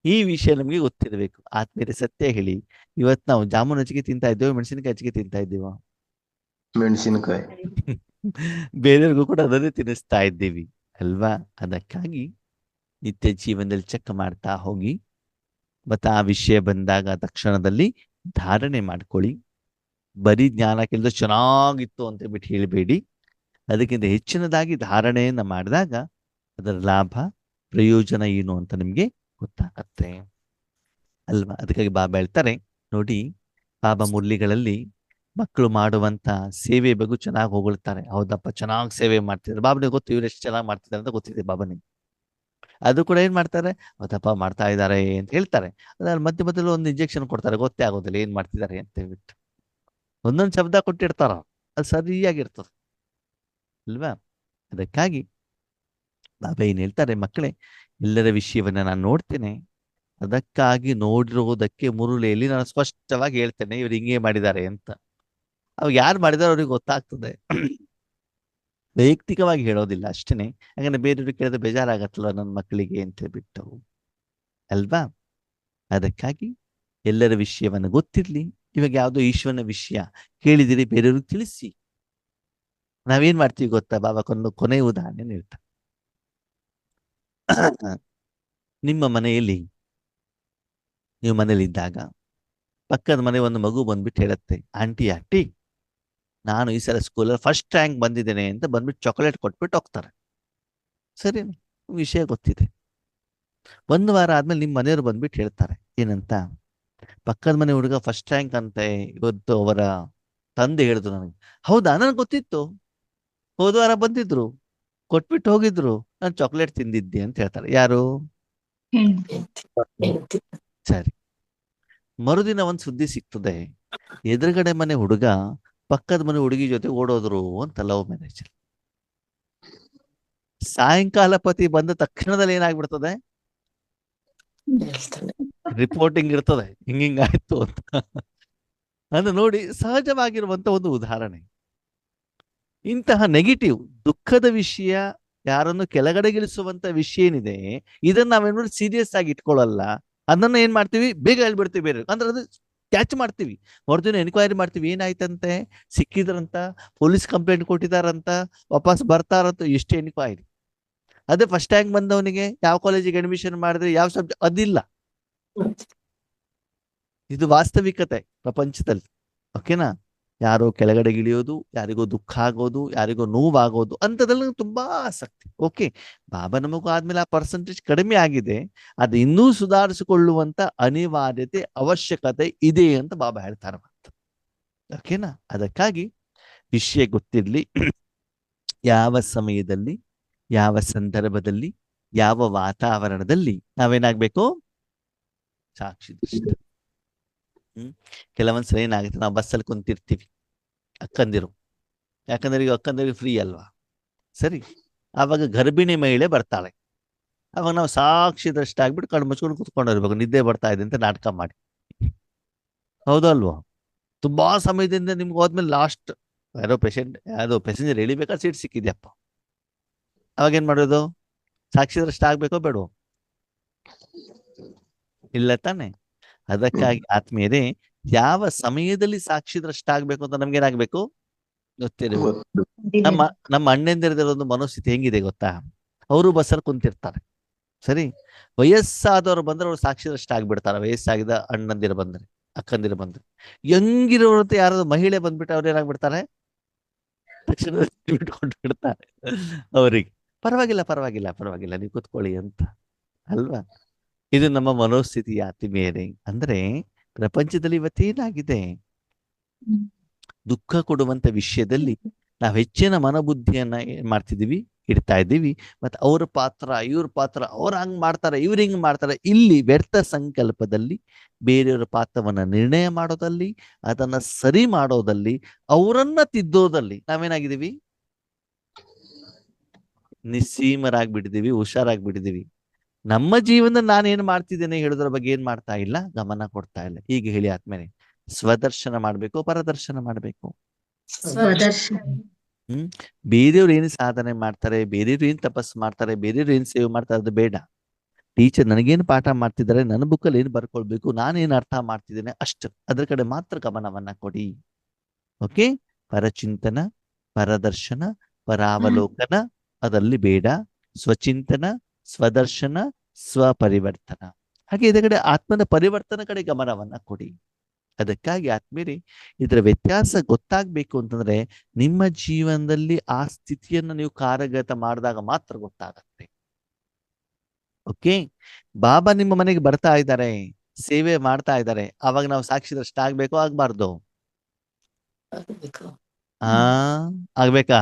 ಈ ವಿಷಯ ನಮ್ಗೆ ಗೊತ್ತಿರಬೇಕು. ಆದ್ಮೇಲೆ ಸತ್ಯ ಹೇಳಿ, ಇವತ್ತು ನಾವು ಜಾಮೂನ್ ಹಚ್ಚಿಗೆ ತಿಂತಾ ಇದ್ದೇವೆ, ಮೆಣಸಿನಕಾಯಿ ಹಚ್ಚಿಗೆ ತಿಂತಾ ಇದ್ದೀವ? ಮೆಣಸಿನಕಾಯಿ. ಬೇರೆಯವ್ರಿಗೂ ಕೂಡ ಅದನ್ನೇ ತಿನ್ನಿಸ್ತಾ ಇದ್ದೀವಿ ಅಲ್ವಾ? ಅದಕ್ಕಾಗಿ ನಿತ್ಯ ಜೀವನದಲ್ಲಿ ಚೆಕ್ ಮಾಡ್ತಾ ಹೋಗಿ, ಮತ್ತೆ ಆ ವಿಷಯ ಬಂದಾಗ ತಕ್ಷಣದಲ್ಲಿ ಧಾರಣೆ ಮಾಡ್ಕೊಳ್ಳಿ. ಬರೀ ಜ್ಞಾನ ಕೆಲಸ ಚೆನ್ನಾಗಿತ್ತು ಅಂತ ಬಿಟ್ಟು ಹೇಳಬೇಡಿ. ಅದಕ್ಕಿಂತ ಹೆಚ್ಚಿನದಾಗಿ ಧಾರಣೆಯನ್ನ ಮಾಡಿದಾಗ ಅದರ ಲಾಭ, ಪ್ರಯೋಜನ ಏನು ಅಂತ ನಿಮ್ಗೆ ಗೊತ್ತಾಗತ್ತೆ ಅಲ್ವಾ? ಅದಕ್ಕಾಗಿ ಬಾಬಾ ಹೇಳ್ತಾರೆ ನೋಡಿ, ಬಾಬಾ ಮುರಳಿಗಳಲ್ಲಿ ಮಕ್ಕಳು ಮಾಡುವಂತ ಸೇವೆ ಬಗ್ಗೆ ಚೆನ್ನಾಗಿ ಹೊಗಳ್ತಾರೆ. ಹೌದಪ್ಪ, ಚೆನ್ನಾಗಿ ಸೇವೆ ಮಾಡ್ತಿದ್ದಾರೆ ಬಾಬನಿಗೆ ಗೊತ್ತು, ಇವ್ರು ಎಷ್ಟು ಚೆನ್ನಾಗಿ ಮಾಡ್ತಿದ್ದಾರೆ ಅಂತ ಗೊತ್ತಿದೆ ಬಾಬನಿಗೆ. ಅದು ಕೂಡ ಏನ್ ಮಾಡ್ತಾರೆ, ಹೌದಪ್ಪ ಮಾಡ್ತಾ ಇದ್ದಾರೆ ಅಂತ ಹೇಳ್ತಾರೆ. ಅದ್ರ ಮಧ್ಯದಲ್ಲಿ ಒಂದು ಇಂಜೆಕ್ಷನ್ ಕೊಡ್ತಾರೆ, ಗೊತ್ತೇ ಆಗೋದಿಲ್ಲ ಏನ್ ಮಾಡ್ತಿದ್ದಾರೆ ಅಂತ ಹೇಳ್ಬಿಟ್ಟು. ಒಂದೊಂದು ಶಬ್ದ ಕೊಟ್ಟಿರ್ತಾರ, ಅದು ಸರಿಯಾಗಿರ್ತದೆ ಅಲ್ವಾ? ಅದಕ್ಕಾಗಿ ಬಾಬಾ ಏನ್ ಹೇಳ್ತಾರೆ, ಮಕ್ಕಳೇ ಎಲ್ಲರ ವಿಷಯವನ್ನ ನಾನು ನೋಡ್ತೇನೆ, ಅದಕ್ಕಾಗಿ ನೋಡಿರುವುದಕ್ಕೆ ಮುರುಳಿಯಲ್ಲಿ ನಾನು ಸ್ಪಷ್ಟವಾಗಿ ಹೇಳ್ತೇನೆ ಇವ್ರು ಹಿಂಗೆ ಮಾಡಿದ್ದಾರೆ ಅಂತ. ಅವಾಗ ಯಾರು ಮಾಡಿದಾರೆ ಅವ್ರಿಗೆ ಗೊತ್ತಾಗ್ತದೆ, ವೈಯಕ್ತಿಕವಾಗಿ ಹೇಳೋದಿಲ್ಲ ಅಷ್ಟೇನೆ. ಯಾಕಂದ್ರೆ ಬೇರೆಯವ್ರಿಗೆ ಕೇಳಿದ್ರೆ ಬೇಜಾರಾಗತ್ತಲ್ಲ ನನ್ನ ಮಕ್ಕಳಿಗೆ ಅಂತ ಹೇಳ್ಬಿಟ್ಟು ಅಲ್ವಾ? ಅದಕ್ಕಾಗಿ ಎಲ್ಲರ ವಿಷಯವನ್ನ ಗೊತ್ತಿರ್ಲಿ. ಇವಾಗ ಯಾವುದೋ ಈಶ್ವರನ ವಿಷಯ ಕೇಳಿದಿರಿ, ಬೇರೆಯವ್ರಿಗೆ ತಿಳಿಸಿ. ನಾವೇನ್ ಮಾಡ್ತೀವಿ ಗೊತ್ತಾ ಬಾಬಾ? ಕೊನೆ ಉದಾಹರಣೆ ಹೇಳ್ತಾರೆ. ನಿಮ್ಮ ಮನೆಯಲ್ಲಿ, ನೀವು ಮನೇಲಿ ಇದ್ದಾಗ ಪಕ್ಕದ ಮನೆ ಒಂದು ಮಗು ಬಂದ್ಬಿಟ್ಟು ಹೇಳತ್ತೆ, ಆಂಟಿ ನಾನು ಈ ಸಲ ಸ್ಕೂಲಲ್ಲಿ ಫಸ್ಟ್ ರ್ಯಾಂಕ್ ಬಂದಿದ್ದೇನೆ ಅಂತ ಬಂದ್ಬಿಟ್ಟು ಚಾಕ್ಲೇಟ್ ಕೊಟ್ಬಿಟ್ಟು ಹೋಗ್ತಾರೆ. ಸರಿ, ವಿಷಯ ಗೊತ್ತಿದೆ. 1 ವಾರ ಆದ್ಮೇಲೆ ನಿಮ್ಮ ಮನೆಯವರು ಬಂದ್ಬಿಟ್ಟು ಹೇಳ್ತಾರೆ ಏನಂತ, ಪಕ್ಕದ ಮನೆ ಹುಡುಗ ಫಸ್ಟ್ ರ್ಯಾಂಕ್ ಅಂತೆ, ಇವತ್ತು ಅವರ ತಂದೆ ಹೇಳಿದ್ರು ನನಗೆ. ಹೌದಾ, ನನಗೆ ಗೊತ್ತಿತ್ತು, ಹೋದ ವಾರ ಬಂದಿದ್ರು, ಕೊಟ್ಬಿಟ್ಟು ಹೋಗಿದ್ರು, ನಾನು ಚಾಕ್ಲೇಟ್ ತಿಂದಿದ್ದೆ ಅಂತ ಹೇಳ್ತಾರೆ. ಯಾರು? ಸರಿ. ಮರುದಿನ ಒಂದ್ ಸುದ್ದಿ ಸಿಗ್ತದೆ, ಎದುರುಗಡೆ ಮನೆ ಹುಡುಗ ಪಕ್ಕದ ಮನೆ ಹುಡುಗಿ ಜೊತೆ ಓಡೋದ್ರು ಅಂತ, ಲವ್ ಮ್ಯಾರೇಜ್. ಸಾಯಂಕಾಲ ಪತಿ ಬಂದ ತಕ್ಷಣದಲ್ಲಿ ಏನಾಗ್ಬಿಡ್ತದೆ, ರಿಪೋರ್ಟಿಂಗ್ ಇರ್ತದೆ, ಹಿಂಗಾಯ್ತು ಅಂತ. ಅದನ್ನು ನೋಡಿ ಸಹಜವಾಗಿರುವಂತ ಒಂದು ಉದಾಹರಣೆ. ಇಂತಹ ನೆಗೆಟಿವ್ ದುಃಖದ ವಿಷಯ, ಯಾರನ್ನು ಕೆಳಗಡೆಗಿಳಿಸುವಂತ ವಿಷಯ ಏನಿದೆ, ಇದನ್ನ ನಾವೇನು ಸೀರಿಯಸ್ ಆಗಿ ಇಟ್ಕೊಳ್ಳಲ್ಲ. ಅದನ್ನ ಏನ್ ಮಾಡ್ತೀವಿ, ಬೇಗ ಹೇಳ್ಬಿಡ್ತೀವಿ ಬೇರೆ, ಅಂದ್ರೆ ಅದು ಕ್ಯಾಚ್ ಮಾಡ್ತೀವಿ. ಹೊರದಿನ ಎನ್ಕ್ವೈರಿ ಮಾಡ್ತೀವಿ, ಏನಾಯ್ತಂತೆ, ಸಿಕ್ಕಿದ್ರಂತ, ಪೊಲೀಸ್ ಕಂಪ್ಲೇಂಟ್ ಕೊಟ್ಟಿದಾರಂತ, ವಾಪಸ್ ಬರ್ತಾರಂತ, ಎಷ್ಟು ಎನ್ಕ್ವೈರಿ. ಅದೇ ಫಸ್ಟ್ ರ್ಯಾಂಕ್ ಬಂದವನಿಗೆ ಯಾವ ಕಾಲೇಜಿಗೆ ಅಡ್ಮಿಷನ್ ಮಾಡಿದ್ರೆ ಯಾವ ಸಬ್ಜೆಕ್ಟ್ ಅದಿಲ್ಲ. ಇದು ವಾಸ್ತವಿಕತೆ ಪ್ರಪಂಚದಲ್ಲಿ. ಓಕೆನಾ? ಯಾರೋ ಕೆಳಗಡೆಗೆ ಇಳಿಯೋದು, ಯಾರಿಗೋ ದುಃಖ ಆಗೋದು, ಯಾರಿಗೋ ನೋವಾಗೋದು ಅಂಥದ್ರಲ್ಲಿ ನಂಗೆ ತುಂಬಾ ಆಸಕ್ತಿ. ಓಕೆ, ಬಾಬಾ ನಮಗೂ ಆದ್ಮೇಲೆ ಆ ಪರ್ಸೆಂಟೇಜ್ ಕಡಿಮೆ ಆಗಿದೆ, ಅದು ಇನ್ನೂ ಸುಧಾರಿಸಿಕೊಳ್ಳುವಂತ ಅನಿವಾರ್ಯತೆ ಅವಶ್ಯಕತೆ ಇದೆ ಅಂತ ಬಾಬಾ ಹೇಳ್ತಾರೆ. ಓಕೆನಾ? ಅದಕ್ಕಾಗಿ ವಿಷಯ ಗೊತ್ತಿರ್ಲಿ, ಯಾವ ಸಮಯದಲ್ಲಿ, ಯಾವ ಸಂದರ್ಭದಲ್ಲಿ, ಯಾವ ವಾತಾವರಣದಲ್ಲಿ ನಾವೇನಾಗ್ಬೇಕು, ಸಾಕ್ಷಿ ದೃಷ್ಟ. ಕೆಲವೊಂದ್ಸಲ ಏನಾಗುತ್ತೆ, ನಾವು ಬಸ್ಸಲ್ಲಿ ಕುಂತಿರ್ತೀವಿ, ಅಕ್ಕಂದಿರು, ಯಾಕಂದ್ರೆ ಈಗ ಅಕ್ಕಂದಿರಿಗೆ ಫ್ರೀ ಅಲ್ವಾ, ಸರಿ? ಆವಾಗ ಗರ್ಭಿಣಿ ಮಹಿಳೆ ಬರ್ತಾಳೆ, ಅವಾಗ ನಾವು ಸಾಕ್ಷಿ ದೃಷ್ಟ ಆಗ್ಬಿಟ್ಟು ಕಣ್ಣು ಮುಚ್ಕೊಂಡು ಕುತ್ಕೊಂಡಿರ್ಬೇಕು, ನಿದ್ದೆ ಬರ್ತಾ ಇದೆ ಅಂತ ನಾಟಕ ಮಾಡಿ. ಹೌದಾ ಅಲ್ವಾ? ತುಂಬಾ ಸಮಯದಿಂದ ನಿಮ್ಗೆ ಹೋದ್ಮೇಲೆ ಲಾಸ್ಟ್ ಯಾರೋ ಪ್ಯಾಸೆಂಜರ್ ಎಳಿಬೇಕಾದ್ರೆ ಸೀಟ್ ಸಿಕ್ಕಿದ್ಯಪ್ಪ, ಅವಾಗ ಏನ್ ಮಾಡೋದು? ಸಾಕ್ಷಿ ದೃಷ್ಟ ಆಗ್ಬೇಕೋ ಬೇಡವೋ? ಇಲ್ಲ ತಾನೆ? ಅದಕ್ಕಾಗಿ ಆತ್ಮೀಯರೇ, ಯಾವ ಸಮಯದಲ್ಲಿ ಸಾಕ್ಷಿ ದೃಷ್ಟ ಆಗ್ಬೇಕು ಅಂತ ನಮ್ಗೇನಾಗ್ಬೇಕು ಗೊತ್ತಿರಬೇಕು. ನಮ್ಮ ಅಣ್ಣಂದಿರದಲ್ಲಿ ಒಂದು ಮನೋಸ್ಥಿತಿ ಹೆಂಗಿದೆ ಗೊತ್ತಾ? ಅವರು ಬಸ್ಸಲ್ಲಿ ಕುಂತಿರ್ತಾರೆ, ಸರಿ? ವಯಸ್ಸಾದವ್ರು ಬಂದ್ರೆ ಅವ್ರು ಸಾಕ್ಷಿ ದೃಷ್ಟ ಆಗ್ಬಿಡ್ತಾರೆ. ವಯಸ್ಸಾಗಿದ ಅಣ್ಣಂದಿರು ಬಂದ್ರೆ, ಅಕ್ಕಂದಿರು ಬಂದ್ರೆ, ಹೆಂಗಿರೋರಂತೆ ಯಾರಾದ್ರು ಮಹಿಳೆ ಬಂದ್ಬಿಟ್ಟು ಅವ್ರು ಏನಾಗ್ಬಿಡ್ತಾರೆ, ತಕ್ಷಣ ಬಿಟ್ಕೊಂಡು ಬಿಡ್ತಾರೆ ಅವರಿಗೆ. ಪರವಾಗಿಲ್ಲ ಪರವಾಗಿಲ್ಲ ಪರವಾಗಿಲ್ಲ, ನೀವು ಕೂತ್ಕೊಳ್ಳಿ ಅಂತ ಅಲ್ವಾ? ಇದು ನಮ್ಮ ಮನೋಸ್ಥಿತಿ ಆತ್ಮೀಯರೇ. ಅಂದ್ರೆ ಪ್ರಪಂಚದಲ್ಲಿ ಇವತ್ತೇನಾಗಿದೆ, ದುಃಖ ಕೊಡುವಂತ ವಿಷಯದಲ್ಲಿ ನಾವು ಹೆಚ್ಚಿನ ಮನೋಬುದ್ಧಿಯನ್ನ ಏನ್ ಮಾಡ್ತಿದೀವಿ, ಇಡ್ತಾ ಇದ್ದೀವಿ. ಮತ್ತೆ ಅವ್ರ ಪಾತ್ರ, ಇವ್ರ ಪಾತ್ರ, ಅವ್ರು ಹಂಗ್ ಮಾಡ್ತಾರೆ, ಇವ್ರು ಹಿಂಗ್ ಮಾಡ್ತಾರೆ. ಇಲ್ಲಿ ವ್ಯರ್ಥ ಸಂಕಲ್ಪದಲ್ಲಿ, ಬೇರೆಯವರ ಪಾತ್ರವನ್ನ ನಿರ್ಣಯ ಮಾಡೋದಲ್ಲಿ, ಅದನ್ನ ಸರಿ ಮಾಡೋದಲ್ಲಿ, ಅವರನ್ನ ತಿದ್ದೋದಲ್ಲಿ ನಾವೇನಾಗಿದ್ದೀವಿ, ನಿಸ್ಸೀಮರಾಗ್ಬಿಟ್ಟಿದೀವಿ, ಹುಷಾರಾಗ್ಬಿಟ್ಟಿದೀವಿ. ನಮ್ಮ ಜೀವನದಲ್ಲಿ ನಾನೇನ್ ಮಾಡ್ತಿದ್ದೇನೆ ಹೇಳೋದ್ರ ಬಗ್ಗೆ ಏನ್ ಮಾಡ್ತಾ ಇಲ್ಲ, ಗಮನ ಕೊಡ್ತಾ ಇಲ್ಲ. ಈಗ ಹೇಳಿ ಆದ್ಮೇಲೆ, ಸ್ವದರ್ಶನ ಮಾಡ್ಬೇಕು, ಪರದರ್ಶನ ಮಾಡ್ಬೇಕು. ಸ್ವದರ್ಶನ. ಬೇರೆಯವ್ರು ಏನ್ ಸಾಧನೆ ಮಾಡ್ತಾರೆ, ಬೇರೆಯವ್ರು ಏನ್ ತಪಸ್ಸು ಮಾಡ್ತಾರೆ, ಬೇರೆಯವ್ರು ಏನ್ ಸೇವೆ ಮಾಡ್ತಾರೆ, ಅದು ಬೇಡ. ಟೀಚರ್ ನನಗೇನು ಪಾಠ ಮಾಡ್ತಿದ್ದಾರೆ, ನನ್ನ ಬುಕ್ಕಲ್ಲಿ ಏನ್ ಬರ್ಕೊಳ್ಬೇಕು, ನಾನೇನ್ ಅರ್ಥ ಮಾಡ್ತಿದ್ದೇನೆ ಅಷ್ಟು, ಅದ್ರ ಕಡೆ ಮಾತ್ರ ಗಮನವನ್ನ ಕೊಡಿ. ಓಕೆ? ಪರಚಿಂತನ, ಪರದರ್ಶನ, ಪರಾವಲೋಕನ ಅದರಲ್ಲಿ ಬೇಡ. ಸ್ವಚಿಂತನ, ಸ್ವದರ್ಶನ, ಸ್ವಪರಿವರ್ತನ, ಹಾಗೆ ಇದೇ ಕಡೆ ಆತ್ಮನ ಪರಿವರ್ತನ ಕಡೆ ಗಮನವನ್ನ ಕೊಡಿ. ಅದಕ್ಕಾಗಿ ಆತ್ಮೀಯರೇ, ಇದರ ವ್ಯತ್ಯಾಸ ಗೊತ್ತಾಗ್ಬೇಕು ಅಂತಂದ್ರೆ ನಿಮ್ಮ ಜೀವನದಲ್ಲಿ ಆ ಸ್ಥಿತಿಯನ್ನು ನೀವು ಕಾರ್ಯಗತ ಮಾಡಿದಾಗ ಮಾತ್ರ ಗೊತ್ತಾಗತ್ತೆ. ಓಕೆ? ಬಾಬಾ ನಿಮ್ಮ ಮನೆಗೆ ಬರ್ತಾ ಇದ್ದಾರೆ, ಸೇವೆ ಮಾಡ್ತಾ ಇದ್ದಾರೆ, ಅವಾಗ ನಾವು ಸಾಕ್ಷಿದೃಷ್ಟ ಆಗ್ಬೇಕು, ಆಗ್ಬಾರ್ದು? ಆಗ್ಬೇಕಾ?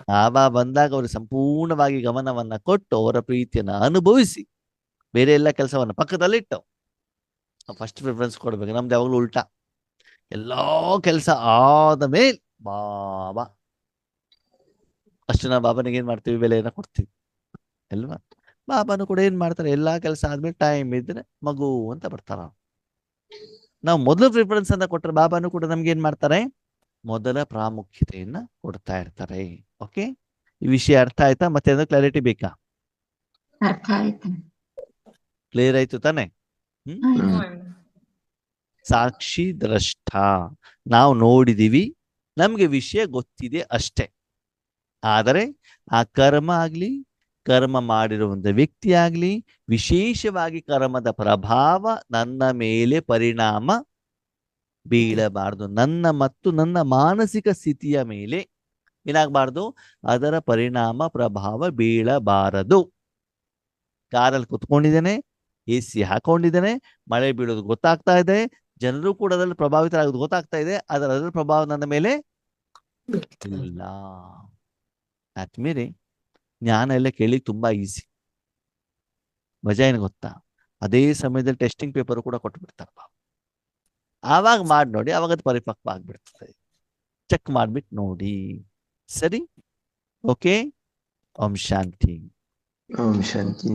ಬಾಬಾ ಬಂದಾಗ ಅವ್ರಿಗೆ ಸಂಪೂರ್ಣವಾಗಿ ಗಮನವನ್ನ ಕೊಟ್ಟು ಅವರ ಪ್ರೀತಿಯನ್ನ ಅನುಭವಿಸಿ ಬೇರೆ ಎಲ್ಲ ಕೆಲಸವನ್ನ ಪಕ್ಕದಲ್ಲಿಟ್ಟು ಫಸ್ಟ್ ಪ್ರಿಫರೆನ್ಸ್ ಕೊಡ್ಬೇಕು. ನಮ್ದು ಯಾವಾಗ್ಲೂ ಉಲ್ಟಾ, ಎಲ್ಲಾ ಕೆಲಸ ಆದ ಮೇಲೆ ಬಾಬಾ ಅಷ್ಟು ನಾವು ಬಾಬನಿಗೆ ಏನ್ ಮಾಡ್ತೀವಿ, ಬೆಲೆಯನ್ನ ಕೊಡ್ತೀವಿ ಅಲ್ವಾ? ಬಾಬಾನು ಕೂಡ ಏನ್ ಮಾಡ್ತಾರೆ, ಎಲ್ಲಾ ಕೆಲಸ ಆದ್ಮೇಲೆ ಟೈಮ್ ಇದ್ರೆ ಮಗು ಅಂತ ಬರ್ತಾರ. ನಾವು ಮೊದಲು ಪ್ರಿಫರೆನ್ಸ್ ಅಂತ ಕೊಟ್ಟರೆ ಬಾಬಾನು ಕೂಡ ನಮ್ಗೆ ಏನ್ ಮಾಡ್ತಾರೆ, ಮೊದಲ ಪ್ರಾಮುಖ್ಯತೆಯನ್ನ ಕೊಡ್ತಾ ಇರ್ತಾರೆ. ಓಕೆ? ಈ ವಿಷಯ ಅರ್ಥ ಆಯ್ತಾ? ಮತ್ತೆ ಏನೋ ಕ್ಲಾರಿಟಿ ಬೇಕಾ? ಅರ್ಥ ಆಯ್ತು. ಕ್ಲಿಯರ್ ಆಯ್ತು ತಾನೆ? ಸಾಕ್ಷಿ ದ್ರಷ್ಟ, ನಾವು ನೋಡಿದೀವಿ, ನಮ್ಗೆ ವಿಷಯ ಗೊತ್ತಿದೆ ಅಷ್ಟೇ. ಆದರೆ ಆ ಕರ್ಮ ಆಗ್ಲಿ, ಕರ್ಮ ಮಾಡಿರುವಂತ ವ್ಯಕ್ತಿ ಆಗ್ಲಿ, ವಿಶೇಷವಾಗಿ ಕರ್ಮದ ಪ್ರಭಾವ ನನ್ನ ಮೇಲೆ ಪರಿಣಾಮ ಬೀಳಬಾರ್ದು. ನನ್ನ ಮತ್ತು ನನ್ನ ಮಾನಸಿಕ ಸ್ಥಿತಿಯ ಮೇಲೆ ಏನಾಗಬಾರ್ದು, ಅದರ ಪರಿಣಾಮ ಪ್ರಭಾವ ಬೀಳಬಾರದು. ಕಾರಲ್ಲಿ ಕುತ್ಕೊಂಡಿದ್ದೇನೆ, AC ಹಾಕೊಂಡಿದ್ದೇನೆ, ಮಳೆ ಬೀಳೋದು ಗೊತ್ತಾಗ್ತಾ ಇದೆ, ಜನರು ಕೂಡ ಅದರಲ್ಲಿ ಪ್ರಭಾವಿತರಾಗೋದು ಗೊತ್ತಾಗ್ತಾ ಇದೆ, ಅದರ ಪ್ರಭಾವ ನನ್ನ ಮೇಲೆ ಇಲ್ಲ. ಆದ್ಮೇಲೆ ಜ್ಞಾನ ಎಲ್ಲ ಕೇಳಿ ತುಂಬಾ ಈಸಿ, ಮಜಾ ಏನು ಗೊತ್ತಾ? ಅದೇ ಸಮಯದಲ್ಲಿ ಟೆಸ್ಟಿಂಗ್ ಪೇಪರ್ ಕೂಡ ಕೊಟ್ಟು ಬಿಡ್ತಾರೆ. ಆವಾಗ ಮಾಡಿ ನೋಡಿ, ಅವಾಗ ಅದು ಪರಿಪಕ್ವ ಆಗ್ಬಿಡ್ತದೆ. ಚೆಕ್ ಮಾಡ್ಬಿಟ್ಟು ನೋಡಿ, ಸರಿ? ಓಕೆ? ಓಂ ಶಾಂತಿ. ಓಂ ಶಾಂತಿ.